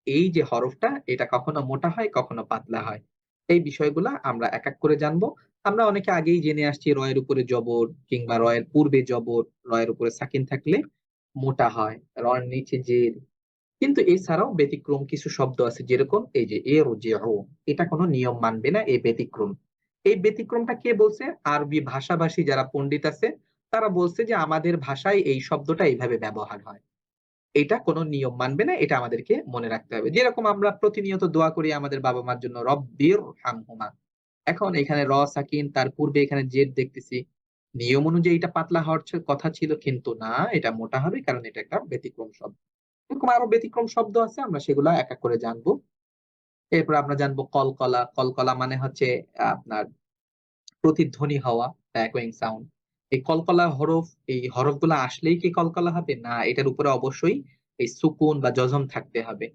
এই যে হরফটা, এটা কখনো মোটা হয়, কখনো পাতলা হয়। এই বিষয়গুলা আমরা এক এক করে জানবো। আমরা অনেকে আগেই জেনে আসছি র এর উপরে জবর কিংবা র এর পূর্বে জবর, র এর উপরে সাকিন থাকলে মোটা হয়, র এর নিচে জের। কিন্তু এছাড়াও ব্যতিক্রম কিছু শব্দ আছে, যেরকম এই যে এ রোজেও, এটা কোনো নিয়ম মানবে না, এই ব্যতিক্রম। এই ব্যতিক্রমটা কে বলছে? আরবি ভাষাভাষী যারা পণ্ডিত আছে, তারা বলছে যে আমাদের ভাষায় এই শব্দটা এইভাবে ব্যবহার হয়। এটা কোনো নিয়ম মানবে না, এটা আমাদেরকে মনে রাখতে হবে। যেরকম আমরা প্রতিনিয়ত দোয়া করি আমাদের বাবা মার জন্য, রব্বির হামহুমা। এখন এখানে র সাকিন, তার পূর্বে এখানে জেড দেখতেছি। নিয়ম অনুযায়ী এটা পাতলা হওয়ার কথা ছিল, কিন্তু না, এটা মোটা হবে, কারণ এটা একটা ব্যতিক্রম শব্দ। এরকম আরো ব্যতিক্রম শব্দ আছে, আমরা সেগুলা এক এক করে জানবো। এরপর আমরা জানবো কলকলা। কলকলা মানে হচ্ছে আপনার প্রতিধ্বনি হওয়া, একোয়িং সাউন্ড। এই কলকলা হরফ, এই হরফগুলো আসলেই কি কলকলা হবে? না, এটার উপরে অবশ্যই এই সুকুন বা জজম থাকতে হবে।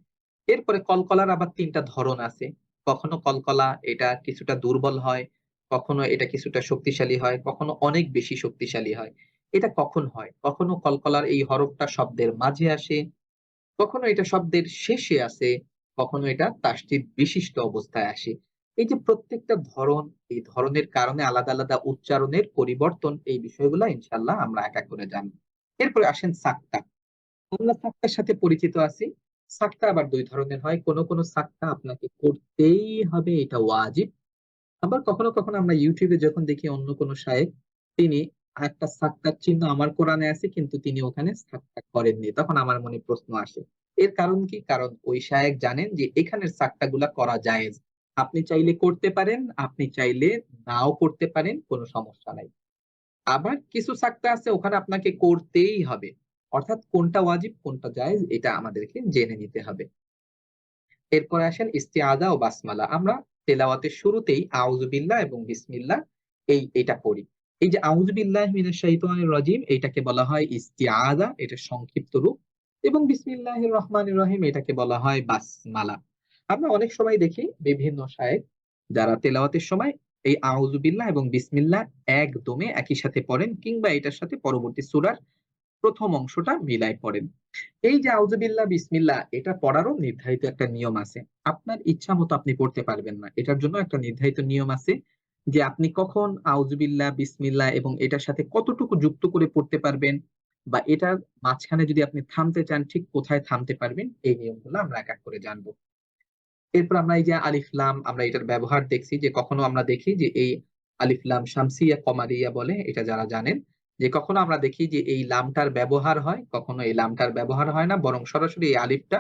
এরপরে কলকলার আবার 3টা ধরন আছে। কখনো কলকলা এটা কিছুটা দুর্বল হয়, কখনো এটা কিছুটা শক্তিশালী হয়, কখনো অনেক বেশি শক্তিশালী হয়। এটা কখন হয়? কখনো কলকলার এই হরফটা শব্দের মাঝে আসে, কখনো এটা শব্দের শেষে আসে, কখনো এটা তাসদীদ বিশিষ্ট অবস্থায় আসে। এই যে প্রত্যেকটা ধরন, এই ধরনের কারণে আলাদা আলাদা উচ্চারণের পরিবর্তন, এই বিষয়গুলো ইনশাআল্লাহ আমরা এক এক করে জানবো। এরপরে আসেন সাক্তা। আমরা সাক্তার সাথে পরিচিত আছি। সাক্তা আবার দুই ধরনের হয়। কোন কোন সাক্তা আপনাকে করতেই হবে, এটা ওয়াজিব। আবার কখনো কখনো আমরা ইউটিউবে যখন দেখি অন্য কোনো শায়েখ, তিনি একটা সাক্তার চিহ্ন আমার কোরআনে আছে কিন্তু তিনি ওখানে সাক্তা করেননি, তখন আমার মনে প্রশ্ন আসে, এর কারণ কি? কারণ ওই শায়েখ জানেন যে এখানের সাক্তা গুলা করা জায়েজ, আপনি চাইলে করতে পারেন, আপনি চাইলে নাও করতে পারেন, কোনো সমস্যা নাই। আবার কিছু সাক্তা আছে ওখানে আপনাকে করতেই হবে। অর্থাৎ কোনটা ওয়াজিব কোনটা জায়েজ এটা আমাদেরকে জেনে নিতে হবে। এরপরে আসেন ইস্তিআযা ও বাসমালা। আমরা তেলাওয়াতের শুরুতেই আউযু বিল্লাহ এবং বিসমিল্লাহ এটা পড়ি। এই যে আউযু বিল্লাহি মিনাশ শাইতানির রাজিম এটাকে বলা হয় ইস্তিআযা, এটা সংক্ষিপ্ত রূপ, এবং বিসমিল্লাহির রহমানির রহিম এটাকে বলা হয় বাসমালা। আমরা অনেক সময় দেখি বিভিন্ন শায়েখ যারা তেলাওয়াতের সময় এই আউযু বিল্লাহ এবং বিসমিল্লাহ একদমে একই সাথে পড়েন, কিংবা এটার সাথে পরবর্তী সূরার প্রথম অংশটা মিলায় পড়েন। এই যে আউযুবিল্লাহ বিসমিল্লাহ এটা পড়ারও নির্ধারিত একটা নিয়ম আছে। আপনার ইচ্ছা মতো আপনি পড়তে পারবেন না, এটার জন্য একটা নির্ধারিত নিয়ম আছে যে আপনি কখন আউযুবিল্লাহ বিসমিল্লাহ এবং এটার সাথে কতটুকু যুক্ত করে পড়তে পারবেন, বা এটার মাঝখানে যদি আপনি থামতে চান ঠিক কোথায় থামতে পারবেন, এই নিয়মগুলো আমরা এক এক করে জানবো। এরপর আমরা এই যে আলিফ লাম আমরা এটার ব্যবহার দেখছি, যে কখনো আমরা দেখি যে এই আলিফ লাম শামসিয়া কমারিয়া বলে, এটা যারা জানেন যে কখনো আমরা দেখি যে এই লামটার ব্যবহার হয়, কখনো এই লামটার ব্যবহার হয় না, বরং সরাসরি এই আলিফটা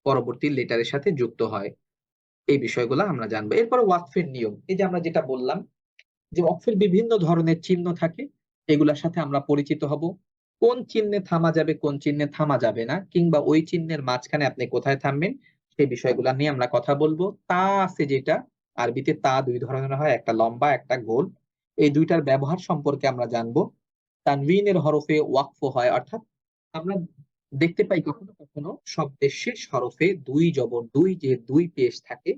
পরবর্তী লেটারের সাথে যুক্ত হয়। এই বিষয়গুলো আমরা জানবো। এরপর ওয়াকফের নিয়ম, এই যে আমরা যেটা বললাম যে ওয়াকফের বিভিন্ন ধরনের চিহ্ন থাকে, এগুলোর সাথে আমরা পরিচিত হব। কোন চিহ্নে থামা যাবে, কোন চিহ্নে থামা যাবে না, কিংবা ওই চিহ্নের মাঝখানে আপনি কোথায় থামবেন, সেই বিষয়গুলো নিয়ে আমরা কথা বলবো। তা আছে যেটা আরবিতে তা দুই ধরনের হয়, একটা লম্বা একটা গোল। এই দুইটার ব্যবহার সম্পর্কে আমরা জানবো। তানভিনের হরফে ওয়াকফ হয়, অর্থাৎ আমরা দেখতে পাই কখনো কখনো শব্দের শেষ হরফে দুই জবর যে দুই পেশ থাকে,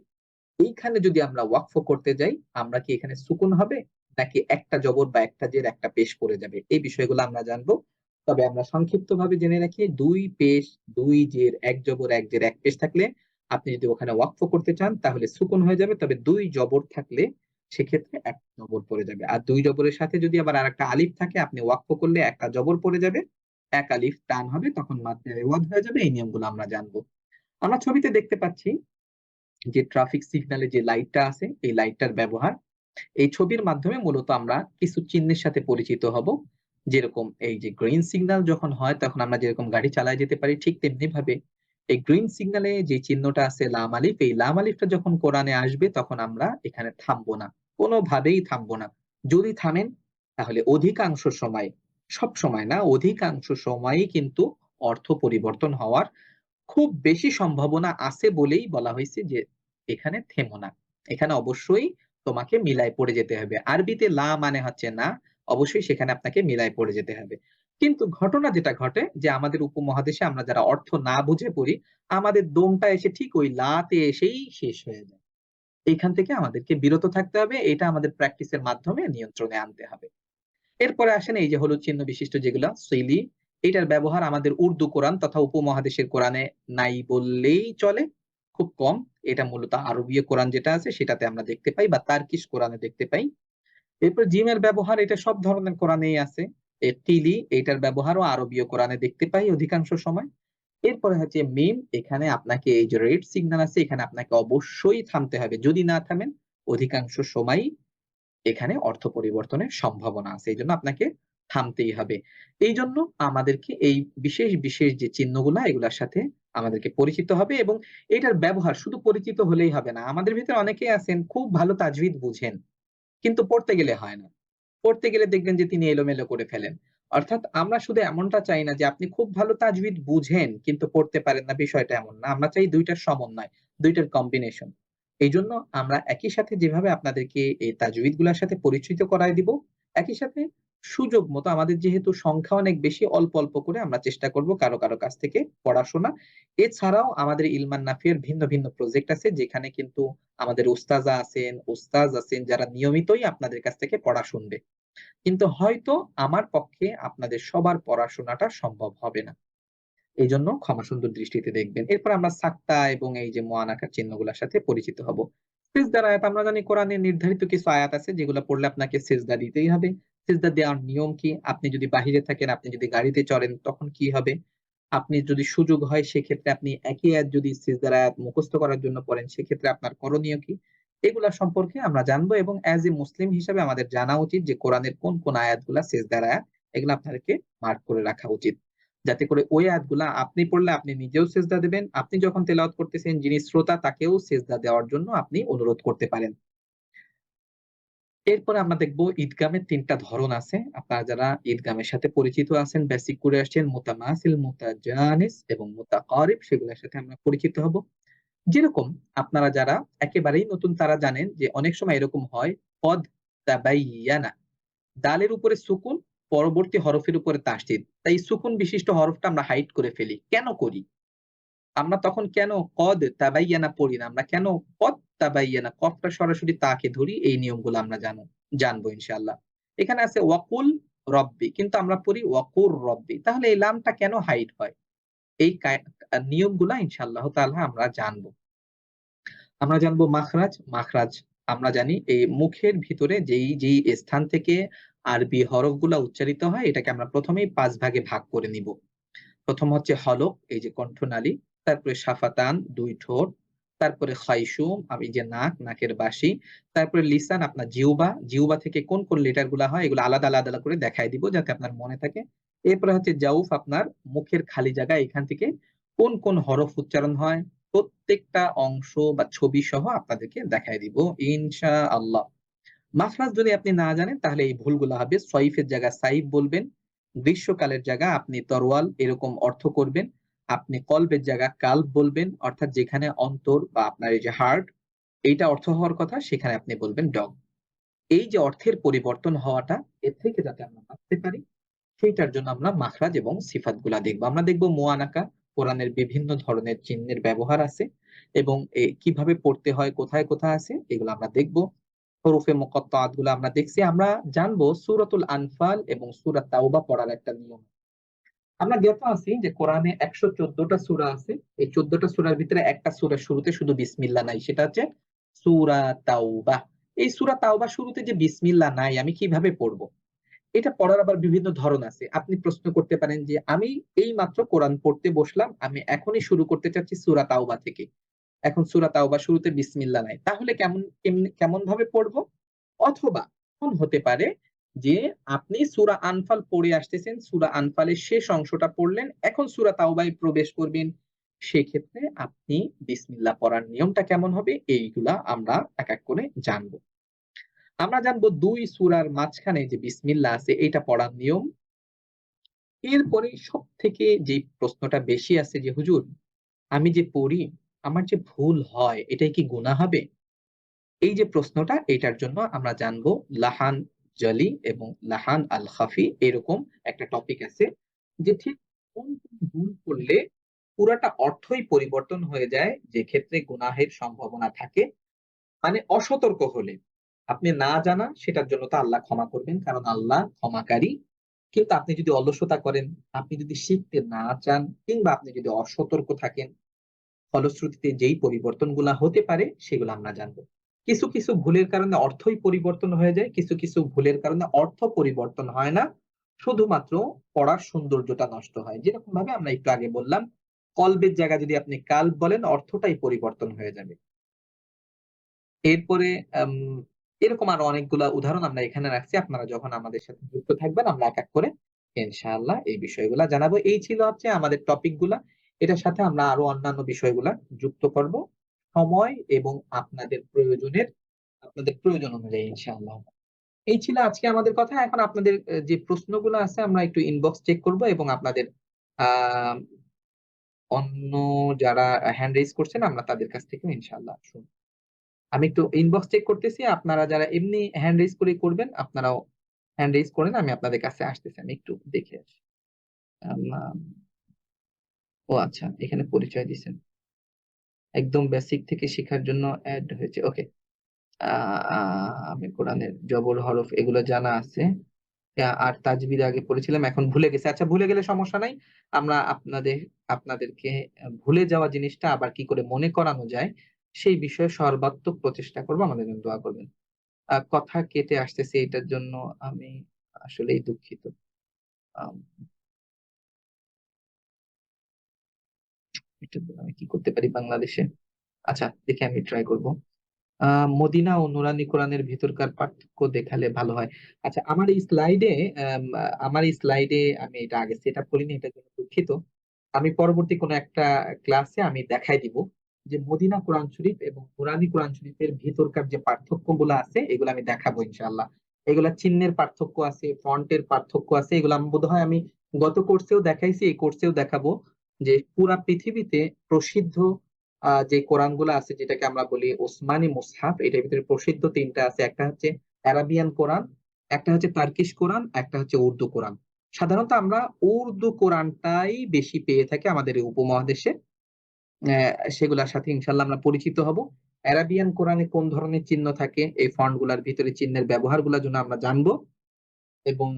এইখানে যদি আমরা ওয়াকফ করতে যাই আমরা কি এখানে সুকুন হবে, নাকি একটা জবর বা একটা জের একটা পেশ পড়ে যাবে, এই বিষয়গুলো আমরা জানবো। তবে আমরা সংক্ষিপ্ত ভাবে জেনে রাখি, দুই পেশ দুই জের এক জবর এক জের এক পেশ থাকলে আপনি যদি ওখানে ওয়াকফ করতে চান তাহলে সুকুন হয়ে যাবে, তবে দুই জবর থাকলে সেক্ষেত্রে এক জবর পড়ে যাবে। আর দুই জবরের সাথে যদি আবার আরেকটা আলিফ থাকে আপনি ওয়াকফ করলে একটা জবর পড়ে যাবে, এক আলিফ টান হবে, তখন মাদ্দে ইওয়াদ হয়ে যাবে। এই নিয়মগুলো আমরা জানবো। আমরা ছবিতে দেখতে পাচ্ছি যে ট্রাফিক সিগন্যালে যে লাইটটা আছে এই লাইটটার ব্যবহার। এই ছবির মাধ্যমে মূলত আমরা কিছু চিহ্নের সাথে পরিচিত হব। যেরকম এই যে গ্রিন সিগন্যাল যখন হয় তখন আমরা যেরকম গাড়ি চালায় যেতে পারি, ঠিক তেমনি ভাবে এই গ্রিন সিগন্যালে যে চিহ্নটা আছে লাম আলিফ, এই লাম আলিফটা যখন কোরআনে আসবে তখন আমরা এখানে থামবো না, কোনোভাবেই থামবো না। যদি থামেন তাহলে অধিকাংশ সময়, সব সময় না, অধিকাংশ সময়ই কিন্তু অর্থ পরিবর্তন হওয়ার খুব বেশি সম্ভাবনা আছে বলেই বলা হয়েছে যে এখানে থেমো না, এখানে অবশ্যই তোমাকে মিলায় পড়ে যেতে হবে। আরবিতে লা মানে হচ্ছে না, অবশ্যই সেখানে আপনাকে মিলায় পড়ে যেতে হবে। কিন্তু ঘটনা যেটা ঘটে যে আমাদের উপমহাদেশে আমরা যারা অর্থ না বুঝে পড়ি, আমাদের দমটা এসে ঠিক ওই লাতে এসেই শেষ হয়ে যায়। এইখান থেকে আমাদেরকে বিরত থাকতে হবে, এটা আমাদের প্র্যাকটিসের মাধ্যমে নিয়ন্ত্রণে আনতে হবে। এরপরে আসেন এই যে হলুদ চিহ্ন বিশিষ্ট যেগুলা শৈলী, এটার ব্যবহার আমাদের উর্দু কোরআন তথা উপমহাদেশের কোরআনে নাই বললেই চলে, খুব কম। এটা মূলত আরবীয় কোরআন যেটা আছে সেটাতে আমরা দেখতে পাই, বা তার্কিশ কোরআনে দেখতে পাই। এরপর জিমের ব্যবহার এটা সব ধরনের কোরআনেই আছে। তিলি এটার ব্যবহারও আরবীয় কোরআনে দেখতে পাই অধিকাংশ সময়। এরপরে হচ্ছে মিম, এখানে আপনাকে এই যে রেড সিগন্যাল আছে এখানে আপনাকে অবশ্যই থামতে হবে, যদি না থামেন অধিকাংশ সময় এখানে অর্থ পরিবর্তনের সম্ভাবনা আছে, এই জন্য আপনাকে থামতেই হবে। এই জন্য আমাদেরকে এই বিশেষ বিশেষ যে চিহ্নগুলা এগুলার সাথে আমাদেরকে পরিচিত হবে, এবং এটার ব্যবহার শুধু পরিচিত হলেই হবে না। আমাদের ভিতরে অনেকেই আছেন খুব ভালো তাজবিদ বুঝেন কিন্তু পড়তে গেলে হয় না, পড়তে গেলে দেখবেন যে তিনি এলোমেলো করে ফেলেন। অর্থাৎ আমরা শুধু এমনটা চাই না যে আপনি খুব ভালো তাজবিদ বুঝেন কিন্তু পড়তে পারেন না, বিষয়টা এমন না। আমরা চাই দুইটার সমন্বয়, দুইটার কম্বিনেশন। এই জন্য আমরা একই সাথে যেভাবে আপনাদেরকে এই তাজবিদ গুলার সাথে পরিচিত করায় দিব, একই সাথে সুযোগ মতো আমাদের যেহেতু সংখ্যা অনেক বেশি, অল্প অল্প করে আমরা চেষ্টা করব কারো কারো কাছ থেকে পড়াশোনা। এছাড়াও আমাদের ইলমান নাফিয়ার ভিন্ন ভিন্ন প্রজেক্ট আছে যেখানে কিন্তু আমাদের ওস্তাজ আছেন যারা নিয়মিতই আপনাদের কাছ থেকে পড়া শুনবে। কিন্তু হয়তো আমার পক্ষে আপনাদের সবার পড়াশোনাটা সম্ভব হবে না, এই জন্য ক্ষমা সুন্দর দৃষ্টিতে দেখবেন। এরপর আমরা সাক্তা এবং এই যে মুআনাকার চিহ্নগুলোর সাথে পরিচিত হব। সিজদার আয়াত, আমরা জানি কোরআনে নির্ধারিত কিছু আয়াত আছে যেগুলো পড়লে আপনাকে সিজদা দিতেই হবে। সিজদা দেওয়ার নিয়ম কি, আপনি যদি বাহিরে থাকেন, আপনি যদি গাড়িতে চড়েন তখন কি হবে, আপনি যদি সুযোগ হয় সেক্ষেত্রে আপনি একই আয়াত যদি সিজদার আয়াত মুখস্থ করার জন্য পড়েন সেক্ষেত্রে আপনার করণীয় কি, এগুলা সম্পর্কে আমরা জানবো। এবং অ্যাজ এ মুসলিম হিসাবে আমাদের জানা উচিত যে কোরআনের কোন কোন আয়াতগুলা সিজদার আয়াত, এগুলো আপনাদেরকে মার্ক করে রাখা উচিত। যাতে করে ওই আয়াতগুলা আপনি পড়লে আপনি নিজেও সেজদা দেবেন, আপনি যখন তেলাওয়াত করতেছেন যিনি শ্রোতা তাকেও সেজদা দেওয়ার জন্য আপনি অনুরোধ করতে পারেন। এরপরে আমরা দেখবো ঈদগামের ৩টা ধরন আছে। আপনারা যারা ঈদগামের সাথে পরিচিত আছেন, বেসিক করে আসছেন, মুতামাসিল, মুতাজানিস এবং মুতাকারিব, সেগুলোর সাথে আমরা পরিচিত হব। যেরকম আপনারা যারা একেবারেই নতুন তারা জানেন যে অনেক সময় এরকম হয়, কদ তাবাইয়ানা, দালের উপরে সুকুন, পরবর্তী হরফের উপরে তাসদীদ, তাই সুকুন বিশিষ্ট হরফটা আমরা হাইড করে ফেলি। কেন করি আমরা? তখন কেন কদ তাবাইয়ানা পড়ি না? আমরা কেন কদ তাবাইয়ানা, কফটা সরাসরি তাকে ধরি? এই নিয়মগুলো আমরা জানবো ইনশাআল্লাহ। এখানে আছে ওয়াকুল রব্বি, কিন্তু আমরা পড়ি ওয়াকুর রব্বি। তাহলে এই লামটা কেন হাইড হয়? এই নিয়মগুলা ইনশাআল্লাহ তাআলা আমরা জানবো। আমরা জানবো মাখরাজ। মাখরাজ আমরা জানি এই মুখের ভিতরে যেই স্থান থেকে আরবি হরফগুলা উচ্চারিত হয়, এটাকে আমরা প্রথমেই 5 ভাগে ভাগ করে নিব। প্রথম হচ্ছে হলক, এই যে কণ্ঠনালী, তারপরে শাফাতান, 2 ঠোঁট, তারপরে খাইশুম, এই যে নাক, নাকের বাসি, তারপরে লিসান, আপনার জিহ্বা, জিহ্বা থেকে কোন কোন লেটার গুলা হয় এগুলো আলাদা আলাদা করে দেখাই দিব যাতে আপনার মনে থাকে। এরপরে হচ্ছে জাউফ, আপনার মুখের খালি জায়গা, এখান থেকে কোন কোন হরফ উচ্চারণ হয় প্রত্যেকটা অংশ বা ছবি সহ আপনাদেরকে দেখাই দিব ইনশাআল্লাহ। মাখরাজ যদি আপনি না জানেন তাহলে এই ভুলগুলো হবে। সয়ফের জায়গা সাইফ বলবেন, গ্রীষ্মকালের জায়গা আপনি তরোয়াল এরকম অর্থ করবেন, আপনি কলবের জায়গা কাল্ব বলবেন, অর্থাৎ যেখানে অন্তর বা আপনার এই যে হার্ট এইটা অর্থ হওয়ার কথা সেখানে আপনি বলবেন ডগ। এই যে অর্থের পরিবর্তন হওয়াটা, এর থেকে যাতে আমরা বাঁচতে পারি সেইটার জন্য আমরা মাখরাজ এবং সিফাত গুলা দেখবো। আমরা দেখবো মুআনাকা, কোরআনের বিভিন্ন ধরনের চিহ্নের ব্যবহার আছে এবং কিভাবে পড়তে হয়, কোথায় কোথায় আছে এগুলো আমরা দেখবো। হরুফে মুকাত্তাআত গুলো আমরা দেখছি। আমরা জানবো সূরাতুল আনফাল এবং সূরা তাওবা পড়ার একটা নিয়ম। আমরা জ্ঞাত আছি যে কোরআনে 114টা সূরা আছে। এই 14টা সূরার ভিতরে একটা সূরার শুরুতে শুধু বিসমিল্লাহ নাই, সেটা হচ্ছে সূরা তাওবা। এই সূরা তাওবা শুরুতে যে বিসমিল্লাহ নাই, আমি কিভাবে পড়বো? এটা পড়ার আবার বিভিন্ন ধরন আছে। আপনি প্রশ্ন করতে পারেন যে আমি এই মাত্র কোরআন পড়তে বসলাম, আমি এখনই শুরু করতে চাচ্ছি সূরা তাওবা থেকে, এখন সূরা তাওবা শুরুতে বিসমিল্লাহ নাই, তাহলে কেমন ভাবে পড়বো? অথবা এমন হতে পারে যে আপনি সূরা আনফাল পড়ে আসতেছেন, সূরা আনফালের শেষ অংশটা পড়লেন, এখন সূরা তাওবায় প্রবেশ করবেন, সেক্ষেত্রে আপনি বিসমিল্লাহ পড়ার নিয়মটা কেমন হবে এইগুলা আমরা এক এক করে জানবো। আমরা জানবো 2 সূরার মাঝখানে যে বিসমিল্লাহ আছে এটা পড়ার নিয়ম। এরপরে সবথেকে যে প্রশ্নটা বেশি আছে যে হুজুর আমি যে পড়ি আমার যে ভুল হয় এটাই কি গুনাহ হবে? এই যে প্রশ্নটা, এটার জন্য আমরা জানবো লাহান জলি এবং লাহান আল খাফি, এরকম একটা টপিক আছে যে ঠিক কোন কোন ভুল করলে পুরাটা অর্থই পরিবর্তন হয়ে যায়, যে ক্ষেত্রে গুনাহের সম্ভাবনা থাকে। মানে অসতর্ক হলে, আপনি না জানা সেটার জন্য তো আল্লাহ ক্ষমা করবেন, কারণ আল্লাহ ক্ষমাকারী। কিন্তু আপনি যদি অলসতা করেন, আপনি যদি শিখতে না চান, কিংবা আপনি যদি অসতর্ক থাকেন, ফলশ্রুতিতে যেই পরিবর্তনগুলা হতে পারে সেগুলো আমরা জানবো। কিছু কিছু ভুলের কারণে অর্থই পরিবর্তন হয়ে যায়, কিছু কিছু ভুলের কারণে অর্থ পরিবর্তন হয় না, শুধুমাত্র পড়ার সৌন্দর্যটা নষ্ট হয়। যেরকম ভাবে আমরা একটু আগে বললাম, কলবের জায়গায় যদি আপনি কাল্ব বলেন অর্থটাই পরিবর্তন হয়ে যাবে। এরপরে এরকম আরো অনেকগুলা উদাহরণ আমরা এখানে রাখছি। আপনারা যখন আমাদের সাথে যুক্ত থাকবেন আমরা এক এক করে ইনশাআল্লাহ এই বিষয়গুলা জানাবো। এই ছিল হচ্ছে আমাদের টপিক গুলা। এটার সাথে আমরা আরো অন্যান্য বিষয়গুলা যুক্ত করব সময় এবং আপনাদের প্রয়োজন অনুযায়ী ইনশাআল্লাহ। এই ছিল আজকে আমাদের কথা। এখন আপনাদের যে প্রশ্নগুলো আছে আমরা একটু ইনবক্স চেক করব এবং আপনাদের আহ অন্য যারা হ্যান্ড রেজ করছেন আমরা তাদের কাছ থেকে ইনশাআল্লাহ শুনবো। আমি একটু ইনবক্স চেক করতেছি, আপনারা যারা এমনি হ্যান্ড রেজ করে করবেন আপনারাও হ্যান্ড রেজ করেন, আমি আপনাদের কাছে আসতেছি, আমি একটু দেখে আসি। ও আচ্ছা, এখানে পরিচয় দিয়েছেন, একদম বেসিক থেকে শেখার জন্য অ্যাড হয়েছে। ওকে, আমি কোরআনের জবর হরফ এগুলো জানা আছে, আর তাজবিদ আগে পড়েছিলাম এখন ভুলে গেছি। আচ্ছা, ভুলে গেলে সমস্যা নাই, আমরা আপনাদেরকে ভুলে যাওয়া জিনিসটা আবার কি করে মনে করানো যায় সেই বিষয়ে সর্বাত্মক প্রচেষ্টা করবো, আমাদের জন্য দোয়া করবেন। কথা কেটে আসতেছে, এটার জন্য আমি আসলেই দুঃখিত। এটা আমি কি করতে পারি বাংলাদেশে? আচ্ছা, দেখে আমি ট্রাই করব। মদিনা ও নুরানি কোরআনের ভিতরকার পার্থক্য দেখালে ভালো হয়। আচ্ছা, আমার এই স্লাইডে আমি এটা আগে সেট আপ করিনি, এটার জন্য দুঃখিত। আমি পরবর্তী কোনো একটা ক্লাসে আমি দেখাই দিব যে মদিনা কোরআন শরীফ এবং নুরানি কোরআন শরীফের ভিতরকার যে পার্থক্য গুলো আছে এগুলো আমি দেখাবো ইনশাআল্লাহ। এগুলা চিহ্নের পার্থক্য আছে, ফন্টের পার্থক্য আছে, এগুলো আমি বোধহয় আমি গত কোর্সেও দেখাইছি, এই কোর্সেও দেখাবো যে পুরা পৃথিবীতে প্রসিদ্ধ যে কোরআন গুলো আছে যেটাকে আমরা বলি ওসমানী মুসহাফ, এটার ভিতরে প্রসিদ্ধ তিনটা আছে। একটা হচ্ছে আরাবিয়ান কোরআন, একটা হচ্ছে টার্কিশ কোরআন, একটা হচ্ছে উর্দু কোরআন। সাধারণত আমরা উর্দু কোরআনটাই বেশি পেয়ে থাকি আমাদের এই উপমহাদেশে। সেগুলোর সাথে ইনশাল্লাহ আমরা পরিচিত হব। আরাবিয়ান কোরআনে কোন ধরনের চিহ্ন থাকে, এই ফন্ট গুলার ভিতরে চিহ্নের ব্যবহার গুলার জন্য আমরা জানবো। এবং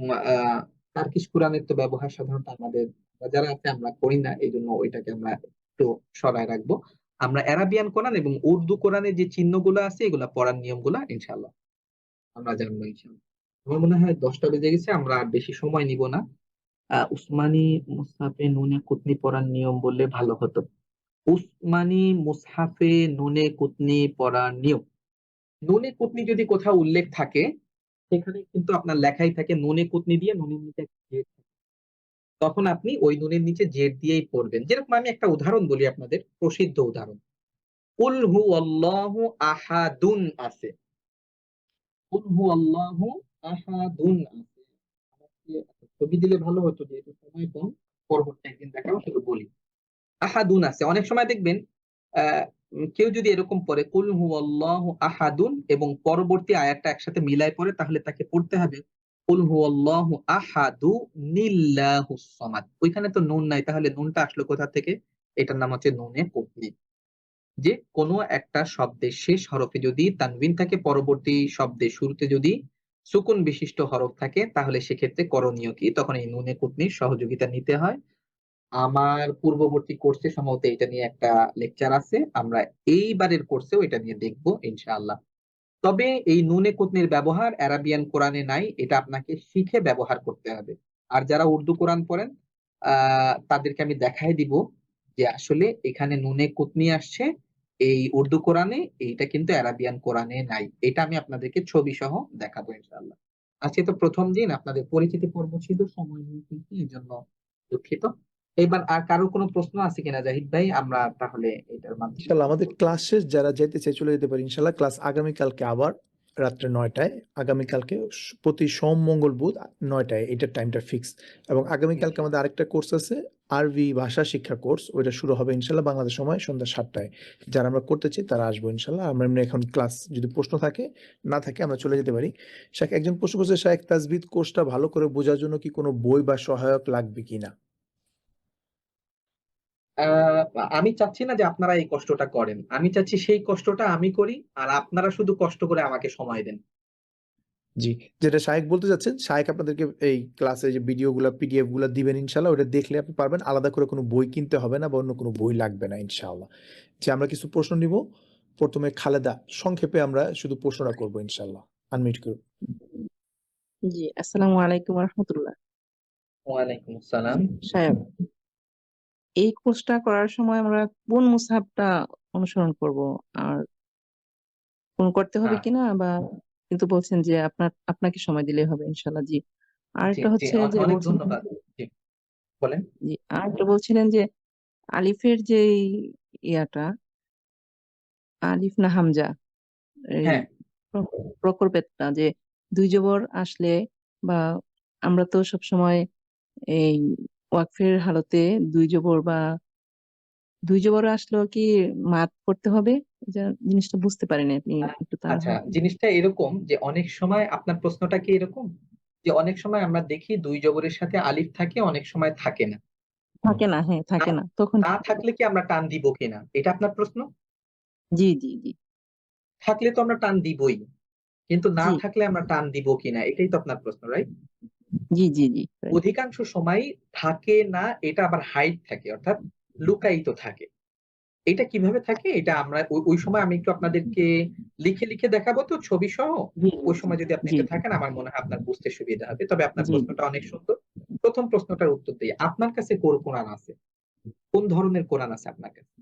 টার্কিশ কোরআনের তো ব্যবহার সাধারণত আমাদের যারা আছে আমরা করি না, এই জন্য ওইটাকে আমরা একটু সরায় রাখবো। আমরা আরাবিয়ান কোরআন এবং উর্দু কোরআনের যে চিহ্নগুলো আছে এগুলা পড়ার নিয়মগুলা ইনশাল্লাহ আমরা জানবো ইনশাল্লাহ। আমার মনে হয় 10টা বেজে গেছে, আমরা আর বেশি সময় নিব না। উসমানী মুসহাফে নুনে কুতনি পড়ার নিয়ম বললে ভালো হতো। উসমানী মুসহাফে নুনে কুতনি পড়ার নিয়ম, নুনে কুতনি যদি কোথাও উল্লেখ থাকে সেখানে কিন্তু আপনার লেখাই থাকে নুনে কুতনি দিয়ে, নুনের নিচে একটা জেড থাকে। তখন আপনি ওই নুনের নিচে জেড দিয়েই পড়বেন। যেরকম আমি একটা উদাহরণ বলি আপনাদের, প্রসিদ্ধ উদাহরণ, কুল হু আল্লাহু আহাদুন আছে, কুল হু আল্লাহু আহাদুন আছে। আমাকে ছবি দিলে ভালো হতো, যেহেতু সময় কম, পরবর্তী একদিন দেখাবো, শুধু বলি আহাদুন আছে। অনেক সময় দেখবেন কেউ যদি এরকম পড়ে কুল হু আল্লাহু আহাদুন এবং পরবর্তী আয়াতটা একসাথে মিলাই পড়ে, তাহলে তাকে পড়তে হবে কুল হু আল্লাহু আহাদু নিল্লাহুস সামাদ। ওইখানে তো নুন নাই, তাহলে নুনটা আসলো কোথা থেকে? এটার নাম হচ্ছে নুনে কুতনি। যে কোনো একটা শব্দের শেষ হরফে যদি তানবিন থাকে, পরবর্তী শব্দের শুরুতে যদি সুকুন বিশিষ্ট হরফ থাকে, তাহলে সেক্ষেত্রে করণীয় কি? তখন এই নুনে কুতনির সহযোগিতা নিতে হয়। আমার পূর্ববর্তী কোর্সে সম্ভবত এটা নিয়ে একটা লেকচার আছে, আমরা এইবারের কোর্সেও এটা নিয়ে দেখবো ইনশাআল্লাহ। তবে এই নুনে কুতনির ব্যবহার আরাবিয়ান কোরআনে নাই, এটা আপনাকে শিখে ব্যবহার করতে হবে। আর যারা উর্দু কোরআন পড়েন তাদেরকে আমি দেখাই দিব যে আসলে এখানে নুনে কুতনি আসছে এই উর্দু কোরআনে, এইটা কিন্তু আরাবিয়ান কোরআনে নাই। এটা আমি আপনাদেরকে ছবি সহ দেখাবো ইনশাআল্লাহ। আজকে তো প্রথম দিন, আপনাদের পরিচিতি পর্ব ছিল, সময় নিয়ে কিন্তু এই জন্য দুঃখিত। এবার আর কারো কোনো প্রশ্ন আছে কিনা জাহিদ ভাই? আমরা তাহলে এটার মাধ্যমে ইনশাল্লাহ আমাদের ক্লাস শেষ, যারা যেতে চাই চলে যেতে পারি ইনশাল্লাহ। ক্লাস আগামীকালকে আবার রাত্রে 9টায়, আগামীকালকে প্রতি সোম মঙ্গল বুধ 9টায়, এটার টাইমটা ফিক্স। এবং আগামীকালকে আমাদের আরেকটা কোর্স আছে, আরবি ভাষা শিক্ষা কোর্স, ওইটা শুরু হবে ইনশাল্লাহ বাংলাদেশ সময় সন্ধ্যা 7টায়। যারা আমরা করতে চাই তারা আসবো ইনশাল্লাহ। আমরা এমনি এখন ক্লাস যদি প্রশ্ন থাকে না থাকে আমরা চলে যেতে পারি। শায়েখ একজন প্রশ্ন করছে, শায়েখ তাজবিদ কোর্সটা ভালো করে বোঝার জন্য কি কোনো বই বা সহায়ক লাগবে কিনা? আহ, আমি চাচ্ছি না যে আপনারা এই কষ্টটা করেন, আমি চাচ্ছি সেই কষ্টটা আমি করি আর আপনারা শুধু কষ্ট করে আমাকে সময় দেন। জি, যেটা শায়েখ বলতে চাচ্ছেন, শায়েখ আপনাদেরকে এই ক্লাসে যে ভিডিওগুলা পিডিএফ গুলা দিবেন ইনশাল্লাহ, ওটা দেখলে আপনি পারবেন। আলাদা করে কোনো বই কিনতে হবে না বা অন্য কোনো বই লাগবে না ইনশাআল্লাহ। যে আমরা কিছু প্রশ্ন নিব, প্রথমে খালেদা, সংক্ষেপে আমরা শুধু প্রশ্নটা করবো ইনশাআল্লাহ। আনমিউট করুন। জি, আসসালামু আলাইকুম রহমতুল্লাহ। ওয়ালাইকুম আসসালাম। সাহেব, এই কোর্সটা করার সময় আমরা কোন মুসাহাবটা অনুসরণ করব, আর কোন করতে হবে কিনা, বা কিন্তু বলছেন যে আপনাকে সময় দিলেই হবে ইনশাল্লাহ। জি, জি আরেকটা জি, হচ্ছে যে অনেক বলছেন, ধন্যবাদ। জি বলেন। জি আরেকটা বলছিলেন যে আলিফের যে ইয়াটা, আলিফ না হামজা, এই হ্যাঁ, প্রকল্পেরটা যে দুই জবর আসলে, বা আমরা তো সবসময় এই ওয়াকফের হালতে দুই জবর বা দুই জবর আসলেও কি মাদ করতে হবে? জিনিসটা বুঝতে পারিনি, আপনি একটু আচ্ছা, তাড়াহুড়ো। জিনিসটা এরকম যে অনেক সময় আপনার প্রশ্নটা কি এরকম যে অনেক সময় আমরা দেখি দুই জবরের সাথে আলিফ থাকে, অনেক সময় থাকে না। থাকে না, হ্যাঁ থাকে না, তখন না থাকলে কি আমরা টান দিব কিনা, এটা আপনার প্রশ্ন? জি জি জি থাকলে তো আমরা টান দিবই, কিন্তু না জি থাকলে আমরা টান দিব কিনা, এটাই তো আপনার প্রশ্ন, রাইট? জি জি জি right. অধিকাংশ সময় থাকে না, এটা আবার হাইড থাকে, অর্থাৎ লুকায়িত থাকে। এটা কিভাবে থাকে এটা আমরা ওই সময় আমি একটু আপনাদেরকে লিখে লিখে দেখাবো তো ছবি সহ। জি ওই সময় যদি আপনি জি একটু থাকেন আমার মনে হয় আপনার বুঝতে সুবিধা হবে। তবে আপনার জি প্রশ্নটা অনেক সুন্দর। প্রথম প্রশ্নটার উত্তর দিই, আপনার কাছে কোন কোরআন আছে? কোন ধরনের কোরআন আছে আপনার কাছে?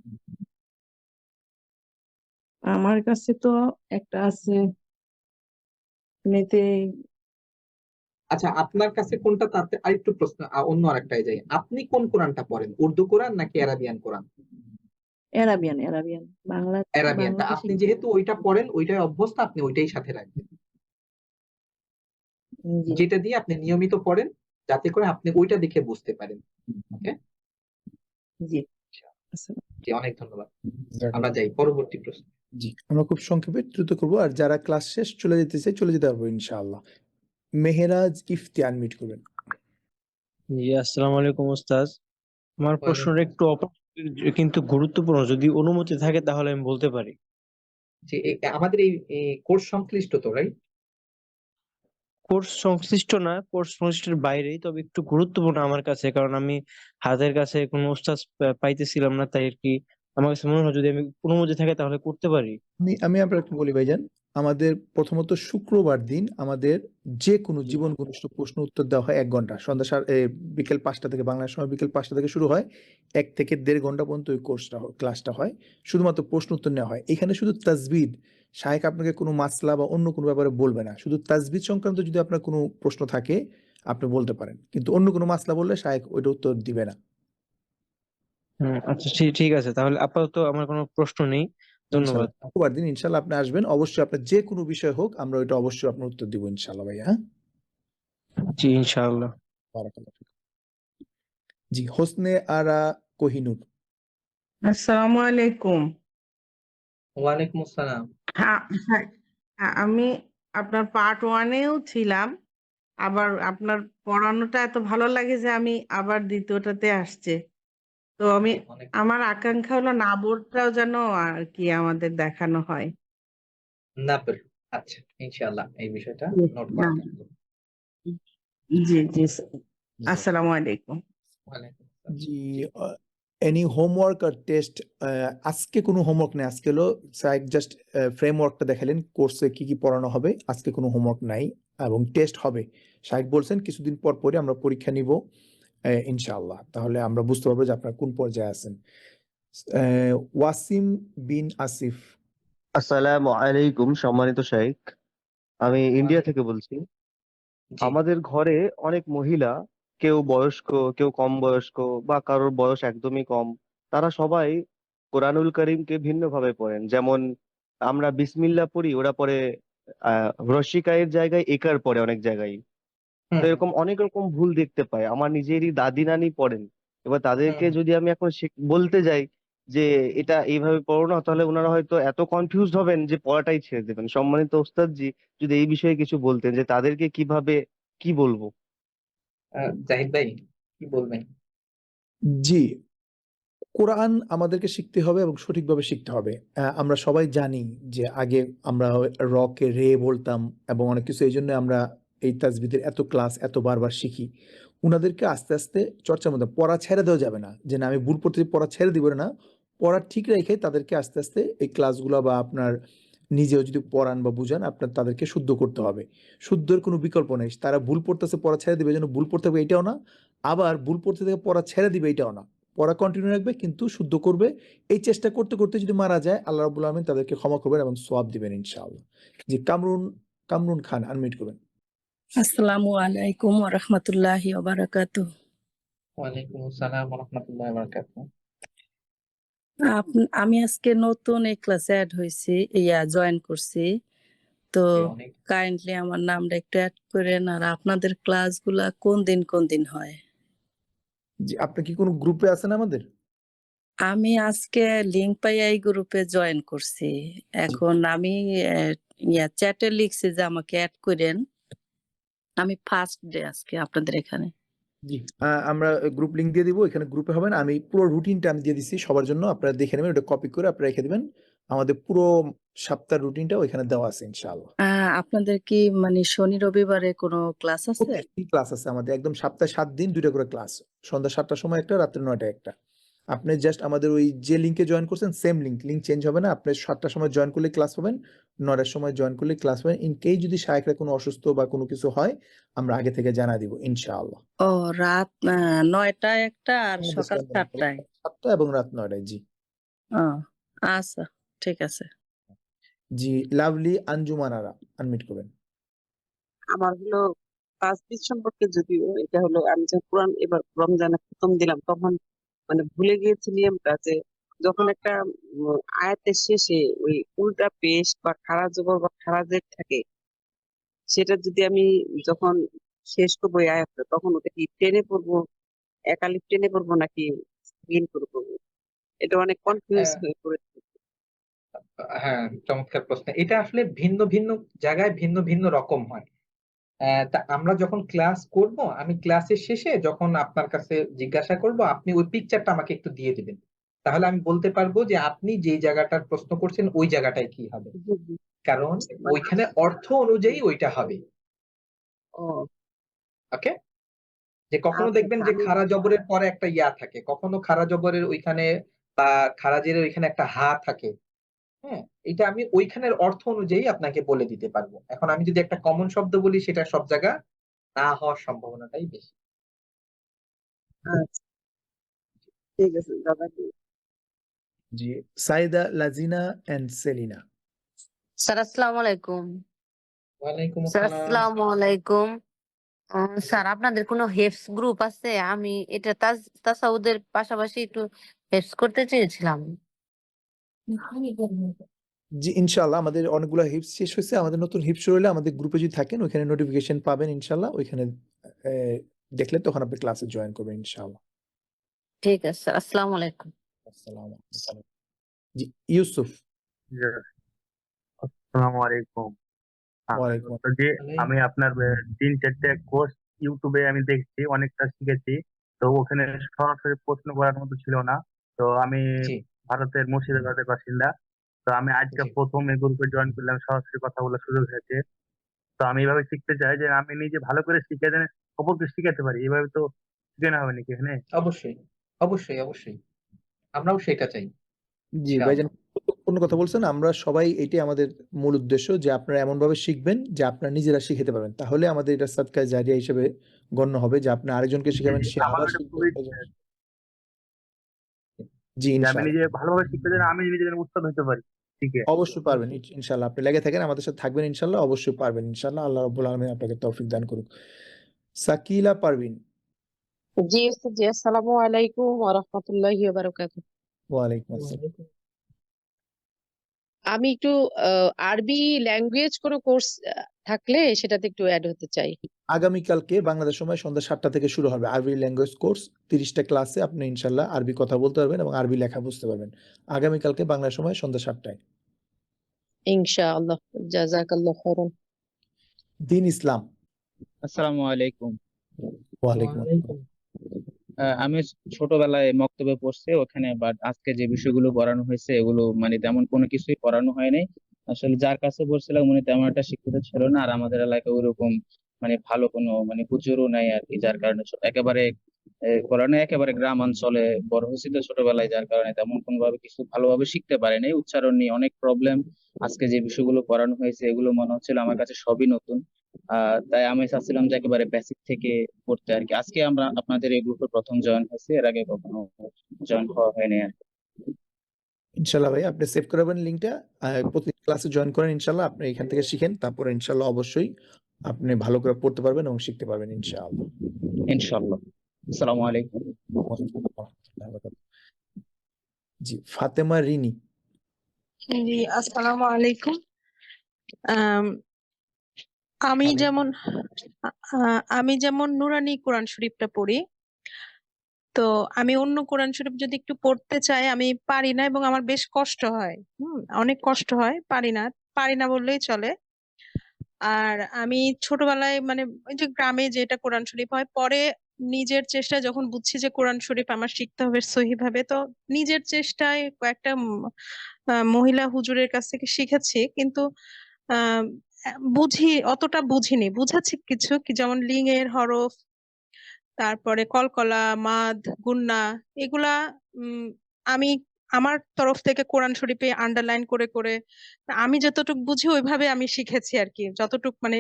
আমার কাছে তো একটা আছে এমনিতে আচ্ছা, আপনার কাছে কোনটা, তাতে আরেকটু প্রশ্ন, অন্য আরেকটাই যাই, আপনি কোন কোরআনটা পড়েন, উর্দু কোরআন নাকি আরাবিয়ান কোরআন? Arabian Arabian. তা বাংলাতে আপনি যেহেতু ওইটা পড়েন, ওইটাই অভ্যস্ত, আপনি ওইটাই সাথে রাখবেন, জি যেটা দিয়ে আপনি নিয়মিত পড়েন, যাতে করে আপনি ওইটা দেখে বুঝতে পারেন। ওকে, জি আসসালাম। জি, অনেক ধন্যবাদ। আমরা যাই পরবর্তী প্রশ্ন। জি, আমরা খুব সংক্ষেপে দ্রুত করবো, আর যারা ক্লাস শেষ চলে যেতে চাই চলে যেতে পারবো ইনশাআল্লাহ। মেহেরাজ ইফতি আনমিউট করবেন। জি, আসসালামু আলাইকুম ওস্তাদ। আমার প্রশ্নটা একটু কিন্তু গুরুত্বপূর্ণ, যদি অনুমতি থাকে তাহলে আমি বলতে পারি। যে আমাদের এই কোর্স সংশ্লিষ্ট তো, রাইট? কোর্স সংশ্লিষ্ট না, কোর্স সংশ্লিষ্টের বাইরেই, তবে একটু গুরুত্বপূর্ণ আমার কাছে, কারণ আমি হাতের কাছে কোনো ওস্তাদ পাইতেছিলাম না, তাই আর কি আমার কাছে মনে হয় যদি আমি অনুমতি থাকে তাহলে করতে পারি। আমি আপনাকে বলি ভাইজান, আমাদের প্রথমত শুক্রবার দিন আমাদের যে কোনো জীবন ঘনিষ্ঠ প্রশ্ন উত্তর দেওয়া হয় 1 ঘন্টা, বিকেল 5টা থেকে, বাংলার সময় বিকেল 5টা থেকে শুরু হয়, 1 থেকে 1.5 ঘন্টা পর্যন্ত ওই ক্লাসটা হয়, শুধুমাত্র প্রশ্ন উত্তর নেওয়া হয়। এখানে শুধু তাজবিদ, শায়েখ আপনাকে কোনো মাসলা বা অন্য কোনো ব্যাপারে বলবে না, শুধু তাজবিদ সংক্রান্ত যদি আপনার কোনো প্রশ্ন থাকে আপনি বলতে পারেন, কিন্তু অন্য কোনো মাসলা বললে শায়েখ ওইটা উত্তর দিবে না। আচ্ছা, ঠিক আছে, তাহলে আপাতত আমার কোনো প্রশ্ন নেই। ধন্যবাদ। ইনশাআল্লাহ শুক্রবার দিন ইনশাআল্লাহ আপনি আসবেন, অবশ্যই আপনার যে কোনো বিষয় হোক আমরা ওইটা অবশ্যই আপনার উত্তর দিব ইনশাআল্লাহ ভাইয়া। হ্যাঁ, জি, ইনশাআল্লাহ। বারাকাল্লাহ ফিক। জি, হোসনে আরা কোহিনুর। আসসালামু আলাইকুম। ওয়ালাইকুম আসসালাম। হ্যাঁ, হ্যাঁ, আমি আপনার পার্ট 1-এও ছিলাম। আবার আপনার পড়ানোটা এত ভালো লাগে যে আমি আবার 2য়টাতে আসছি। তো আমার আকাঙ্ক্ষা হলো নাবরটাও যেন আর কি আমাদের দেখানো হয়। নাবর। আচ্ছা, ইনশাআল্লাহ এই বিষয়টা জি, নোট করা নাবর। থাকলো। জি, আসসালামু আলাইকুম। ওয়ালাইকুম আসসালাম। জি, এনি হোমওয়ার্ক আর টেস্ট? আজকে কোনো হোমওয়ার্ক নেই, আজকে হলো সাইড জাস্ট ফ্রেমওয়ার্কটা দেখালেন, কোর্সে কি কি পড়ানো হবে, আজকে কোনো হোমওয়ার্ক নাই এবং টেস্ট হবে। সাইড বলছেন কিছুদিন পর পরে আমরা পরীক্ষা নিব ইনশাআল্লাহ, তাহলে আমরা বুঝতে পারবো যে আপনারা কোন পর্যায়ে আছেন। ওয়াসিম বিন আসিফ। আসসালামু আলাইকুম সম্মানিত শাইখ, আমি ইন্ডিয়া থেকে বলছি। জি, আমাদের ঘরে অনেক মহিলা, কেউ বয়স্ক, কেউ কম বয়স্ক, বা কারোর বয়স একদমই কম, তারা সবাই কোরআনুল কারীমকে ভিন্নভাবে পড়েন। যেমন আমরা বিসমিল্লাহ পড়ি, ওরা পড়ে রসিকায়ের জায়গায় একার পড়ে অনেক জায়গায়। তো এরকম অনেক রকম ভুল দেখতে পাই। আমার নিজেরই দাদি নানি পড়েন, এবার তাদেরকে যদি আমি এখন বলতে যাই যে এটা এইভাবে পড়ো না, তাহলে ওনারা হয়তো এত কনফিউজড হবেন যে পড়াটাই ছেড়ে দেবেন। সম্মানিত ওস্তাদজি, যদি এই বিষয়ে কিছু বলতেন যে তাদেরকে কিভাবে কি বলবো। জাহিদ ভাই কি বলবেন? জি, কোরআন আমাদেরকে শিখতে হবে এবং সঠিকভাবে শিখতে হবে। আমরা সবাই জানি যে আগে আমরা র-কে রে বলতাম এবং অনেক কিছু, এই জন্য আমরা এই তাজবিদের এত ক্লাস এত বারবার শিখি। উনাদেরকে আস্তে আস্তে চর্চার মধ্যে, পড়া ছেড়ে দেওয়া যাবে না যে না আমি ভুল পড়তে পড়া ছেড়ে দিব না, পড়া ঠিক রেখে তাদেরকে আস্তে আস্তে এই ক্লাসগুলো বা আপনার নিজেও যদি পড়ান বা বুঝান আপনার তাদেরকে শুদ্ধ করতে হবে। শুদ্ধের কোনো বিকল্প নেই, তারা ভুল পড়তেছে পড়া ছেড়ে দিবে, এই জন্য ভুল পড়তে হবে এটাও না, আবার ভুল পড়তে থেকে পড়া ছেড়ে দিবে এটাও না, পড়া কন্টিনিউ রাখবে কিন্তু শুদ্ধ করবে। এই চেষ্টা করতে করতে যদি মারা যায় আল্লাহ রাব্বুল আলামিন তাদেরকে ক্ষমা করবেন এবং সওয়াব দিবেন ইনশাআল্লাহ। জি, কামরুন খান আনমিউট করবেন। আসসালামু আলাইকুম ওয়া রাহমাতুল্লাহি ওয়া বারাকাতুহু। ওয়ালাইকুম আসসালাম ওয়া রাহমাতুল্লাহি ওয়া বারাকাতুহু। আমি আজকে নতুন এই ক্লাসে অ্যাড হয়েছি, জয়েন করছি। তো অনেক কাইন্ডলি আমার নামটা একটু অ্যাড করেন, আর আপনাদের ক্লাসগুলা কোন দিন হয়? জি, আপনি কি কোনো গ্রুপে আছেন আমাদের? আমি আজকে লিংক পাইয়া এই গ্রুপে জয়েন করছি। এখন আমি চ্যাটে লিখছি যে আমাকে অ্যাড করেন। আমি ফার্স্ট ডে আজকে আপনাদের এখানে। জি, আমরা গ্রুপ লিংক দিয়ে দিব, এখানে গ্রুপে হবেন। আমি পুরো রুটিনটা আমি দিয়ে দিচ্ছি সবার জন্য, আপনারা দেখে নেবেন, ওটা কপি করে আপনারা রেখে দিবেন। আমাদের পুরো সপ্তাহের রুটিনটা ওইখানে দেওয়া আছে ইনশাআল্লাহ। আপনাদের কি মানে শনি রবিবারে কোনো ক্লাস আছে? প্রত্যেকদিন ক্লাস আছে আমাদের, একদম সপ্তাহে 7 দিন 2টা করে ক্লাস, সন্ধ্যা 7টার সময় একটা, রাত্রে 9টায় একটা। আপনি জাস্ট আমাদের ওই যে লিংকে জয়েন করছেন সেম লিংক চেঞ্জ হবে না। আপনি 7টার সময় জয়েন করলে ক্লাস পাবেন, 9টার সময় জয়েন করলে ক্লাস পাবেন। ইন কেস যদি শায়েখরা কোনো অসুস্থ বা কোনো কিছু হয় আমরা আগে থেকে জানা দিব ইনশাআল্লাহ। ও রাত 9টায় একটা আর সকাল 7টায়। 7টা এবং রাত 9টায়। জি, ও আচ্ছা, ঠিক আছে। জি, লাভলি আঞ্জুমান আরা আনমিউট করবেন। আমার হলো তাজবিদ সম্পর্কে, যদিও এটা হলো আমি যখন কোরআন এবার রমজানে প্রথম দিলাম তখন মানে ভুলে গিয়েছি নিয়মটা, যে যখন একটা আয়াতের শেষে ওই উল্টা পেশ বা খাড়া জবর বা খাড়া জের থাকে, সেটা যদি আমি যখন শেষ করবো ওই আয়াতটা, তখন ওটা কি টেনে পড়বো, একালিপ টেনে পড়বো নাকি স্ক্রিন করে পড়বো? এটা অনেক কনফিউজ হয়ে পড়েছে। হ্যাঁ, চমৎকার প্রশ্ন। এটা আসলে ভিন্ন ভিন্ন জায়গায় ভিন্ন ভিন্ন রকম হয়। তা আমরা যখন ক্লাস করব, আমি ক্লাসের শেষে যখন আপনার কাছে জিজ্ঞাসা করব, আপনি ওই পিকচারটা আমাকে একটু দিয়ে দিবেন। তাহলে আমি বলতে পারবো যে আপনি যেই জায়গাটার প্রশ্ন করছেন ওই জায়গাটায় কি হবে। হুম, হুম। কারণ মানে ওইখানে অর্থ অনুযায়ী ওইটা হবে। ও ওকে? যে কখনো আচ্ছা দেখবেন আচ্ছা, যে আমি খাড়া জবরের পরে একটা ইয়া থাকে, কখনো খাড়া জবরের ওইখানে বা খাড়া জেরের ওইখানে একটা হা থাকে। হ্যাঁ? এটা আমি ওইখানের অর্থ অনুযায়ী আপনাকে বলে দিতে পারবো। এখন আমি যদি একটা কমন শব্দ বলি, সেটা সব জায়গা না হওয়ার সম্ভাবনাটাই বেশি। আচ্ছা, ঠিক আছে দাদা। জি, সাইদা, লাজিনা এন্ড সেলিনা। স্যার আসসালামু আলাইকুম। ওয়ালাইকুম স্যার আসসালাম। আসসালামু আলাইকুম। স্যার আপনাদের কোনো হেফস গ্রুপ আছে? আমি এটা তাসাউদের পাশাপাশি একটু হেফস করতে চেয়েছিলাম। জি, ইনশাআল্লাহ আমাদের অনেকগুলো হিপস শেষ হয়েছে। আমাদের নতুন হিপস শুরু হলে আমাদের গ্রুপে যদি থাকেন ওইখানে নোটিফিকেশন পাবেন ইনশাআল্লাহ। ওইখানে দেখলে তখন আপনি ক্লাসে জয়েন করবেন ইনশাআল্লাহ। ঠিক আছে স্যার, আসসালামু আলাইকুম। আসসালামু আলাইকুম। জি, ইউসুফ। আসসালামু আলাইকুম। ওয়ালাইকুম তো যে আমি আপনার 3-4টে কোর্স ইউটিউবে আমি দেখছি, অনেকটা শিখেছি। তো ওখানে সরাসরি প্রশ্ন করার মতো ছিল না। তো আমি জি, ভারতের মুর্শিদাবাদের বাসিন্দা। তো আমি আজকে জি। ১ম এই গ্রুপে জয়েন করলাম, সরাসরি কথা বলার সুযোগ হয়েছে। তো আমি এভাবে শিখতে চাই যে আমি নিজে ভালো করে শিখে যেন অপরকে শিখাতে পারি। এভাবে তো শিখানো হবে নাকি এখানে? অবশ্যই, অবশ্যই, অবশ্যই। আমরাও সেটা চাই। জি, ভাইজান ইনশাআল্লাহ। গুরুত্বপূর্ণ কথা বলছেন। আমরা সবাই এটাই আমাদের মূল উদ্দেশ্য যে আপনারা এমনভাবে শিখবেন যে আপনারা নিজেরা শিখাতে পারবেন। তাহলে আমাদের এটা সাদকায়ে জারিয়া হিসেবে গণ্য হবে যে আপনি আরেকজনকে জি, শিখাবেন, জি। সে আমারও আবার এটা শিখবে। খুবই ইচ্ছে জি, যে আমি ইনশাআল্লাহ। নিজে ভালোভাবে শিখতে যেন আমি নিজে যেন উস্তাদ হতে পারি শিখে। অবশ্যই পারবেন ইনশাআল্লাহ। আপনি লেগে থাকেন, আমাদের সাথে থাকবেন ইনশাআল্লাহ। অবশ্যই পারবেন ইনশাআল্লাহ। আল্লাহ রাব্বুল আলামিন আপনাকে তৌফিক দান করুক। সাকিলা পারভিন। জি উস্তাদ জি, আসসালামু আলাইকুম ওয়া রাহমাতুল্লাহি ওয়া বারাকাতুহু। ওয়ালাইকুম আসসালাম। ওয়ালাইকুম। আমি একটু আরবি ল্যাঙ্গুয়েজ কোনো কোর্স থাকলে সেটাতে একটু অ্যাড হতে চাই। আগামীকালকে বাংলাদেশ সময় সন্ধ্যা ৭টা থেকে শুরু হবে আরবি ল্যাঙ্গুয়েজ কোর্স। ৩০ টা ক্লাসে আপনি ইনশাআল্লাহ আরবি কথা বলতে পারবেন এবং আরবি লেখা বুঝতে পারবেন। আগামীকালকে বাংলা সময় সন্ধ্যা ৭টায়। ইনশাআল্লাহ। জাযাকাল্লাহু খাইরান। দ্বীন ইসলাম। আসসালামু আলাইকুম। ওয়ালাইকুম আসসালাম। ওয়ালাইকুম। আমি ছোটবেলায় মক্তবে পড়ছি ওখানে, বাট আজকে যে বিষয়গুলো পড়ানো হয়েছে এগুলো মানে তেমন কোনো কিছুই পড়ানো হয় নাই। আসলে যার কাছে পড়ছিলাম উনি তেমন একটা শিক্ষিত ছিল না, আর আমাদের এলাকায় ওরকম মানে ভালো কোনো মানে হুজুরও নাই আর কি, যার কারণে একেবারে কোরআনে একেবারে গ্রাম অঞ্চলে বড় হয়েছি তো ছোটবেলায়, যার কারণে তেমন কোনো ভাবে কিছু ভালোভাবে শিখতে পারি নাই। উচ্চারণ নিয়ে অনেক প্রবলেম। আজকে যে বিষয়গুলো পড়ানো হয়েছে এগুলো মনে হচ্ছিল আমার কাছে সবই নতুন। তাই আমি চাচ্ছিলাম যে একেবারে বেসিক থেকে পড়তে আর কি। আজকে আমরা আপনাদের এই গ্রুপে প্রথম জয়েন হয়েছে, এর আগে কখনো জয়েন হওয়া হয়নি আর কি। ইনশাআল্লাহ ভাই আপনি সেভ করে রাখবেন লিংকটা। প্রতি ক্লাসে জয়েন করেন ইনশাআল্লাহ। আপনি এখান থেকে শিখেন। তারপরে ইনশাআল্লাহ অবশ্যই আপনি ভালো করে পড়তে পারবেন এবং শিখতে পারবেন ইনশাআল্লাহ। ইনশাআল্লাহ। আসসালামু আলাইকুম। ওয়ালাইকুম আসসালাম ওয়া রাহমাতুল্লাহি ওয়া বারাকাতুহু। জি, ফাতেমা রিনি। জি, আসসালামু আলাইকুম। আম, আমি ওয়ালাইকুম। যেমন আমি যেমন নুরানি কোরআন শরীফটা পড়ি, তো আমি অন্য কোরআন শরীফ যদি একটু পড়তে চাই আমি পারি না, এবং আমার বেশ কষ্ট হয়। অনেক কষ্ট হয়, পারি না বললেই চলে। আর আমি ছোটবেলায় মানে ওই যে গ্রামে যেটা কোরআন শরীফ হয়, পরে নিজের চেষ্টায় যখন বুঝছি যে কোরআন শরীফ আমার শিখতে হবে সহি ভাবে, তো নিজের চেষ্টায় কয়েকটা মহিলা হুজুরের কাছ থেকে শিখেছি, কিন্তু আহ অতটা বুঝিনি। বুঝেছি কিছু, কি যেমন লিং এর হরফ, তারপরে কলকলা, মাদ, গুন্না, এগুলা আমি আমার তরফ থেকে কোরআন শরীফে আন্ডারলাইন করে করে আমি যতটুকু বুঝি ওইভাবে আমি শিখেছি আর কি। যতটুকু মানে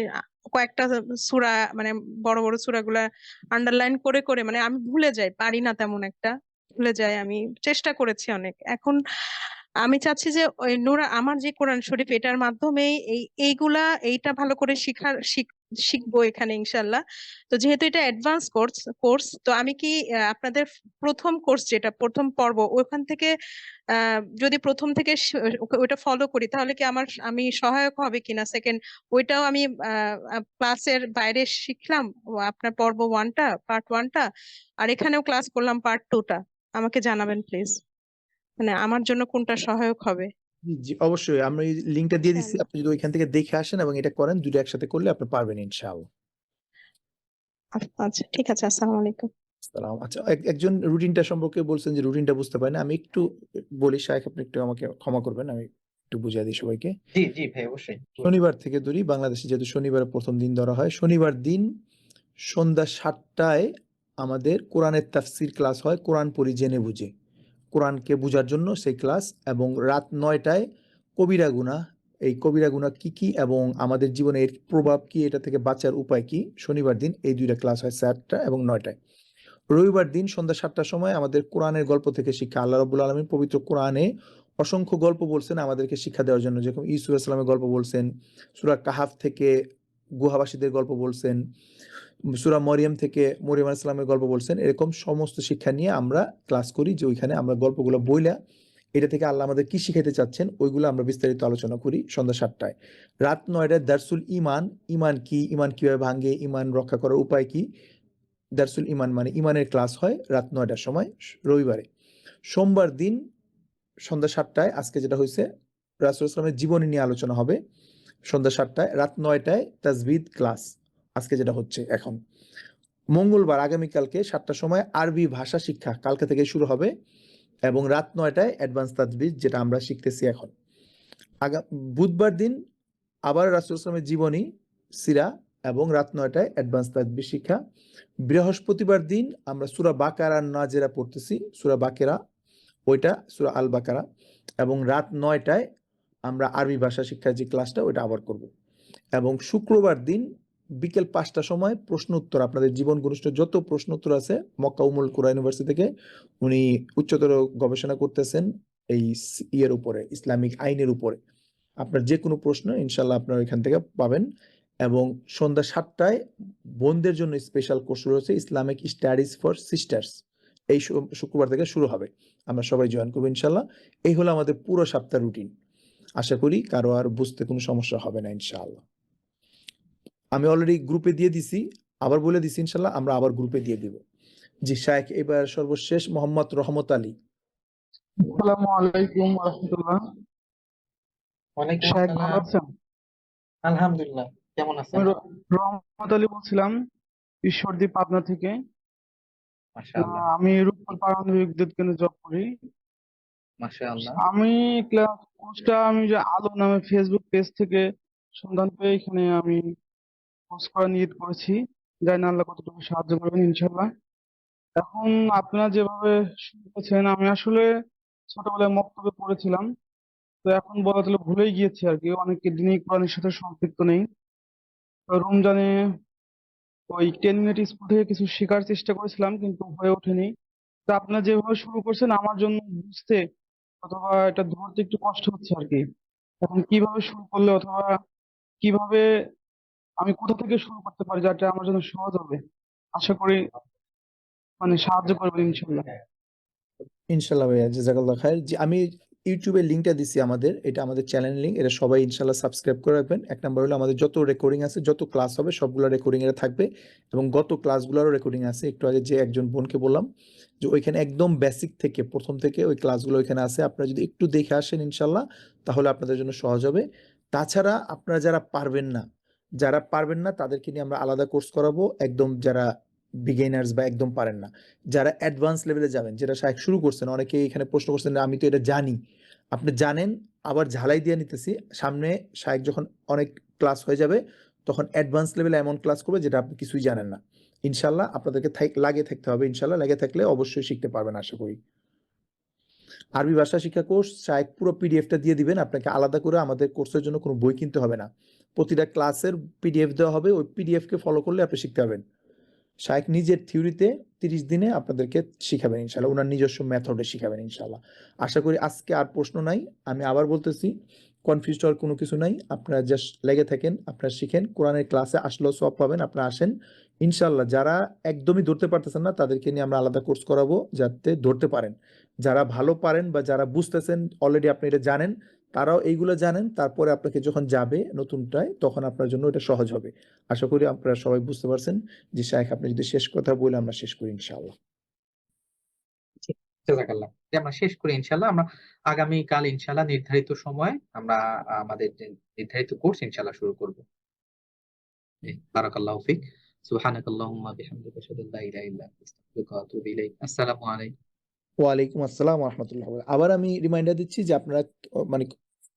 কয়েকটা সূরা মানে বড় বড় সূরাগুলা আন্ডারলাইন করে করে মানে আমি ভুলে যাই, পারি না তেমন একটা, ভুলে যাই। আমি চেষ্টা করেছি অনেক। এখন আমি চাচ্ছি যে ওই আমার যে কোরআন শরীফ এটার মাধ্যমেই এইটা ভালো করে শিখবো এখানে ইনশাল্লাহ। তো যেহেতু এটা অ্যাডভান্স কোর্স, তো আমি কি আপনাদের প্রথম কোর্স যেটা প্রথম পর্ব ওখান থেকে যদি প্রথম থেকে ওটা ফলো করি তাহলে কি আমি সহায়ক হবে কিনা সেকেন্ড ওইটাও আমি ক্লাসের বাইরে শিখলাম আপনার পর্ব পার্ট 1টা, আর এখানেও ক্লাস করলাম পার্ট 2টা। আমাকে জানাবেন প্লিজ, মানে আমার জন্য কোনটা সহায়ক হবে। জি, জি, অবশ্যই আমরা এই লিঙ্কটা দিয়ে দিচ্ছি, হ্যাঁ, আপনি যদি ওইখান থেকে দেখে আসেন এবং এটা করেন, দুটো একসাথে করলে আপনি পারবেন ইনশাআল্লাহ। আচ্ছা ঠিক আছে, আসসালামু আলাইকুম। আচ্ছা, একজন রুটিনটা সম্পর্কে বলছেন যে রুটিনটা বুঝতে পারেন, আমি একটু বলি শায়েখ, আপনি একটু আমাকে ক্ষমা করবেন, আমি একটু বুঝিয়ে দিই সবাইকে। জি জি ভাই, অবশ্যই। শনিবার থেকে ধরি, বাংলাদেশে যেহেতু শনিবারের প্রথম দিন ধরা হয়, শনিবার দিন সন্ধ্যা 7টায় আমাদের কোরআনের তাফসির ক্লাস হয়, কোরআন পড়ি জেনে বুঝে, কোরআনকে বোঝার জন্য সেই ক্লাস। এবং রাত 9টায় কবিরা গুনাহ, এই কবিরা গুনাহ কি কি এবং আমাদের জীবনে এর প্রভাব কি, এটা থেকে বাঁচার উপায় কি, শনিবার দিন এই দুইটা ক্লাস হয় 7টা এবং 9টায়। রবিবার দিন সন্ধ্যা 7টার সময় আমাদের কোরআনের গল্প থেকে শিক্ষা। আল্লাহ রাব্বুল আলামিন পবিত্র কোরআনে অসংখ্য গল্প বলছেন আমাদেরকে শিক্ষা দেওয়ার জন্য, যেরকম ইউসুফ আলাইহিসসালামের গল্প বলছেন, সূরা কাহাফ থেকে গুহাবাসীদের গল্প বলছেন, সূরা মরিয়ম থেকে মরিয়ম আলাইহিস সালামের গল্প বলছেন। এরকম সমস্ত শিক্ষা নিয়ে আমরা ক্লাস করি, যে ওইখানে আমরা গল্পগুলো বইলা এটা থেকে আল্লাহ আমাদের কি শিখাইতে চাচ্ছেন ওইগুলো আমরা বিস্তারিত আলোচনা করি সন্ধ্যা 7টায়। রাত 9টায় দারসুল ইমান, ইমান কি, ইমান কিভাবে ভাঙে, ইমান রক্ষা করার উপায় কি, দারসুল ইমান মানে ইমানের ক্লাস হয় রাত 9টার সময় রবিবারে। সোমবার দিন সন্ধ্যা 7টায় আজকে যেটা হয়েছে রাসূল সাল্লাল্লাহু জীবনী নিয়ে আলোচনা হবে সন্ধ্যা 7টায়। রাত 9টায় তাজবিদ ক্লাস আজকে যেটা হচ্ছে এখন। মঙ্গলবার আগামীকালকে 7টার সময় আরবি ভাষা শিক্ষা কালকে থেকে শুরু হবে এবং রাত 9টায় অ্যাডভান্স তাজবিদ যেটা আমরা শিখতেছি এখন। বুধবার দিন আবার রাসূল সাল্লাল্লাহু জীবনী সিরা এবং রাত 9টায় অ্যাডভান্স তাজবিদ শিক্ষা। বৃহস্পতিবার দিন আমরা সূরা বাকারা নাজেরা পড়তেছি, সূরা বাকেরা ওইটা সূরা আল বাকারা, এবং রাত 9টায় আমরা আরবি ভাষা শিক্ষার যে ক্লাসটা ওইটা আবার করব। এবং শুক্রবার দিন বিকেল 5টার সময় প্রশ্ন উত্তর, আপনাদের জীবন ঘনিষ্ঠ যত প্রশ্ন উত্তর আছে, মক্কা উমুল কুরা ইউনিভার্সিটি থেকে উনি উচ্চতর গবেষণা করতেছেন এই ইয়ের উপরে, ইসলামিক আইনের উপরে। আপনার যে কোনো প্রশ্ন ইনশাল্লাহ আপনারা এখান থেকে পাবেন। এবং সন্ধ্যা 7টায় বোনদের জন্য স্পেশাল কোর্স রয়েছে, ইসলামিক স্টাডিজ ফর সিস্টার্স, এই শুক্রবার থেকে শুরু হবে, আমরা সবাই জয়েন করবো ইনশাল্লাহ। এই হলো আমাদের পুরো সপ্তাহ রুটিন। আশা করি কারো আর বুঝতে কোনো সমস্যা হবে না ইনশাআল্লাহ। আমি অলরেডি গ্রুপে দিয়ে দিছি, আবার বলে দিছি ইনশাল্লাহ আমরা আবার গ্রুপে দিয়ে দিব। জি শায়েখ, এবার সর্বশেষ মোহাম্মদ রহমত আলী। আসসালামু আলাইকুম ওয়া রাহমাতুল্লাহ। ওয়ালাইকুম শায়েখ ভালো আসসালাম। আছেন? আলহামদুলিল্লাহ, কেমন আছেন? আমি রহমত আলী বলছিলাম, ঈশ্বরদী পাবনা থেকে। মাশাআল্লাহ আমি রূপপুর পারমাণবিক বিদ্যুৎ কেন্দ্রে জব করি। মাশাআল্লাহ। আমি কোর্সটা আমি যে আলো নামে ফেসবুক পেজ থেকে সন্ধান পেয়ে এখানে আমি কোর্স করার নিয়ত করেছি। জানি না আল্লাহ কতটুকু সাহায্য করবেন ইনশাল্লাহ। এখন আপনারা যেভাবে শুরু করেছেন, আমি আসলে ছোটবেলায় মক্তবে পড়েছিলাম, তো এখন বলা চলে ভুলেই গিয়েছি আর কি, অনেক দিনই কোরআনের সাথে সম্পৃক্ত নেই। তো রমজানে ওই 10 মিনিট স্কুল থেকে কিছু শেখার চেষ্টা করেছিলাম কিন্তু হয়ে ওঠেনি। তো আপনারা যেভাবে শুরু করছেন আমার জন্য বুঝতে অথবা এটা ধরতে একটু কষ্ট হচ্ছে আর কি। এখন কিভাবে শুরু করলে অথবা কিভাবে আমি কোথা থেকে শুরু করতে পারি যাতে আমার জন্য সহজ হবে, আশা করি মানে সাহায্য করবেন ইনশাল্লাহ। ইনশাল্লাহ ভাইয়া, জাযাকাল্লাহ খায়ের। যে আমি ইউটিউবের লিঙ্কটা দিছি, আমাদের এটা আমাদের চ্যানেল লিঙ্ক, এটা সবাই ইনশাল্লাহ সাবস্ক্রাইব করে রাখবেন। এক নম্বর হলো আমাদের যত রেকর্ডিং আছে, যত ক্লাস হবে সবগুলো রেকর্ডিং এর থাকবে এবং গত ক্লাসগুলোরও রেকর্ডিং আছে। একটু আগে যে একজন বোনকে বললাম যে ওইখানে একদম বেসিক থেকে প্রথম থেকে ওই ক্লাসগুলো ওইখানে আছে, আপনারা যদি একটু দেখে আসেন ইনশাল্লাহ তাহলে আপনাদের জন্য সহজ হবে। তাছাড়া আপনারা যারা পারবেন না তাদেরকে নিয়ে আমরা আলাদা কোর্স করাবো, একদম যারা বিগিনার্স বা একদম পারেন না, যারা অ্যাডভান্স লেভেলে যাবেন, যেটা শায়েখ শুরু করছেন, অনেকেই এখানে প্রশ্ন করছেন আমি তো এটা জানি, আপনি জানেন আবার ঝালাই দিয়ে নিতেছি, সামনে শায়েখ যখন অনেক ক্লাস হয়ে যাবে তখন অ্যাডভান্স লেভেলে এমন ক্লাস করবে যেটা আপনি কিছুই জানেন না। ইনশাল্লাহ আপনাদেরকে লাগিয়ে থাকতে হবে, ইনশাল্লাহ লাগিয়ে থাকলে অবশ্যই শিখতে পারবেন আশা করি। আরবি ভাষা শিক্ষা কোর্স শায়েখ পুরো পিডিএফটা দিয়ে দিবেন, আপনাকে আলাদা করে আমাদের কোর্সের জন্য কোনো বই কিনতে হবে না, প্রতিটা ক্লাসের পিডিএফ দেওয়া হবে, ওই পিডিএফকে ফলো করলে আপনি শিখতে পারবেন। শায়েখ নিজের থিওরিতে 30 দিনে আপনাদেরকে শিখাবেন ইনশাআল্লাহ, উনার নিজস্ব মেথডে শিখাবেন ইনশাআল্লাহ। আশা করি আজকে আর প্রশ্ন নাই। আমি আবার বলতেছি, কনফিউজড হওয়ার কোনো কিছু নাই। আপনারা জাস্ট লেগে থাকেন, আপনারা শিখেন। কোরআনের ক্লাসে আসলেও সওয়াব পাবেন, আপনারা আসেন ইনশাআল্লাহ। যারা একদমই ধরতে পারতেছেন না তাদেরকে নিয়ে আমরা আলাদা কোর্স করাবো যাতে ধরতে পারেন। যারা ভালো পারেন বা যারা বুঝতেছেন অলরেডি আপনি এটা জানেন, তারাও এইগুলো জানেন, তারপরে আপনাকে যখন যাবে নতুনটায় তখন আপনার জন্য এটা সহজ হবে। আশা করি আপনারা সবাই বুঝতে পারছেন। জি শায়েখ, আপনি যদি শেষ কথা বলে আমরা শেষ করি ইনশাআল্লাহ। জাযাকাল্লাহ। আমরা শেষ করি ইনশাআল্লাহ। আমরা আগামীকাল ইনশাআল্লাহ নির্ধারিত সময়ে আমরা আমাদের যে নির্ধারিত কোর্স ইনশাআল্লাহ শুরু করব। জি, বারাকাল্লাহু ফিক। সুবহানাকাল্লাহুম্মা বিহামদিকা আশহাদু আল্লা ইলাহা ইল্লা আনতা আস্তাগফিরুকা ওয়া আতুবু ইলাইক। আসসালামু আলাইকুম। ওয়ালাইকুম আসসালাম ওয়া রাহমাতুল্লাহি ওয়া বারাকাতুহু। আবার আমি রিমাইন্ডার দিচ্ছি যে আপনারা মানে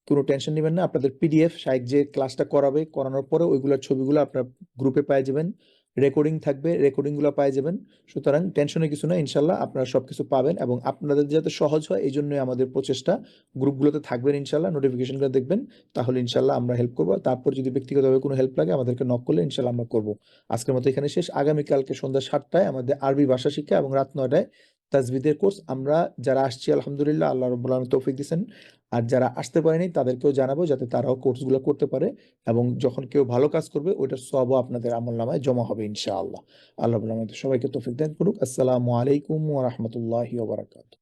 কোনো টেনশন নিবেন না। আপনাদের পিডিএফ শায়েখ যে ক্লাসটা করাবে, করানোর পরে ওইগুলোর ছবিগুলো আপনার গ্রুপে পেয়ে যাবেন। রেকর্ডিং থাকবে, রেকর্ডিং গুলো পেয়ে যাবেন। সুতরাং টেনশনের কিছু না, ইনশাআল্লাহ আপনারা সবকিছু পাবেন এবং আপনাদের যাতে সহজ হয় এইজন্যই আমাদের প্রচেষ্টা। গ্রুপগুলোতে থাকবেন ইনশাআল্লাহ, নোটিফিকেশনগুলো দেখবেন, তাহলে ইনশাআল্লাহ আমরা হেল্প করব। তারপর যদি ব্যক্তিগতভাবে কোনো হেল্প লাগে আমাদেরকে নক করলে ইনশাআল্লাহ আমরা করব। আজকের মতো এখানে শেষ। আগামীকালকে সন্ধ্যা 7টায় আমাদের আরবি ভাষা শিক্ষা এবং রাত 9টায় তাজবিদের কোর্স। আমরা যারা আসছি আলহামদুলিল্লাহ আল্লাহ রাব্বুল আলামিন তৌফিক দিয়েছেন। আর যারা আসতে পারেনি তাদেরকেও জানাবো যাতে তারাও কোর্সগুলো করতে পারে এবং যখন কেউ ভালো কাজ করবে ওইটার সওয়াবও আপনাদের আমলনামায় জমা হবে ইনশাআল্লাহ। আল্লাহ রাব্বুল আলামিন সবাইকে তৌফিক দান করুক। আসসালামু আলাইকুম ওয়া রাহমাতুল্লাহি ওয়া বারাকাতুহু।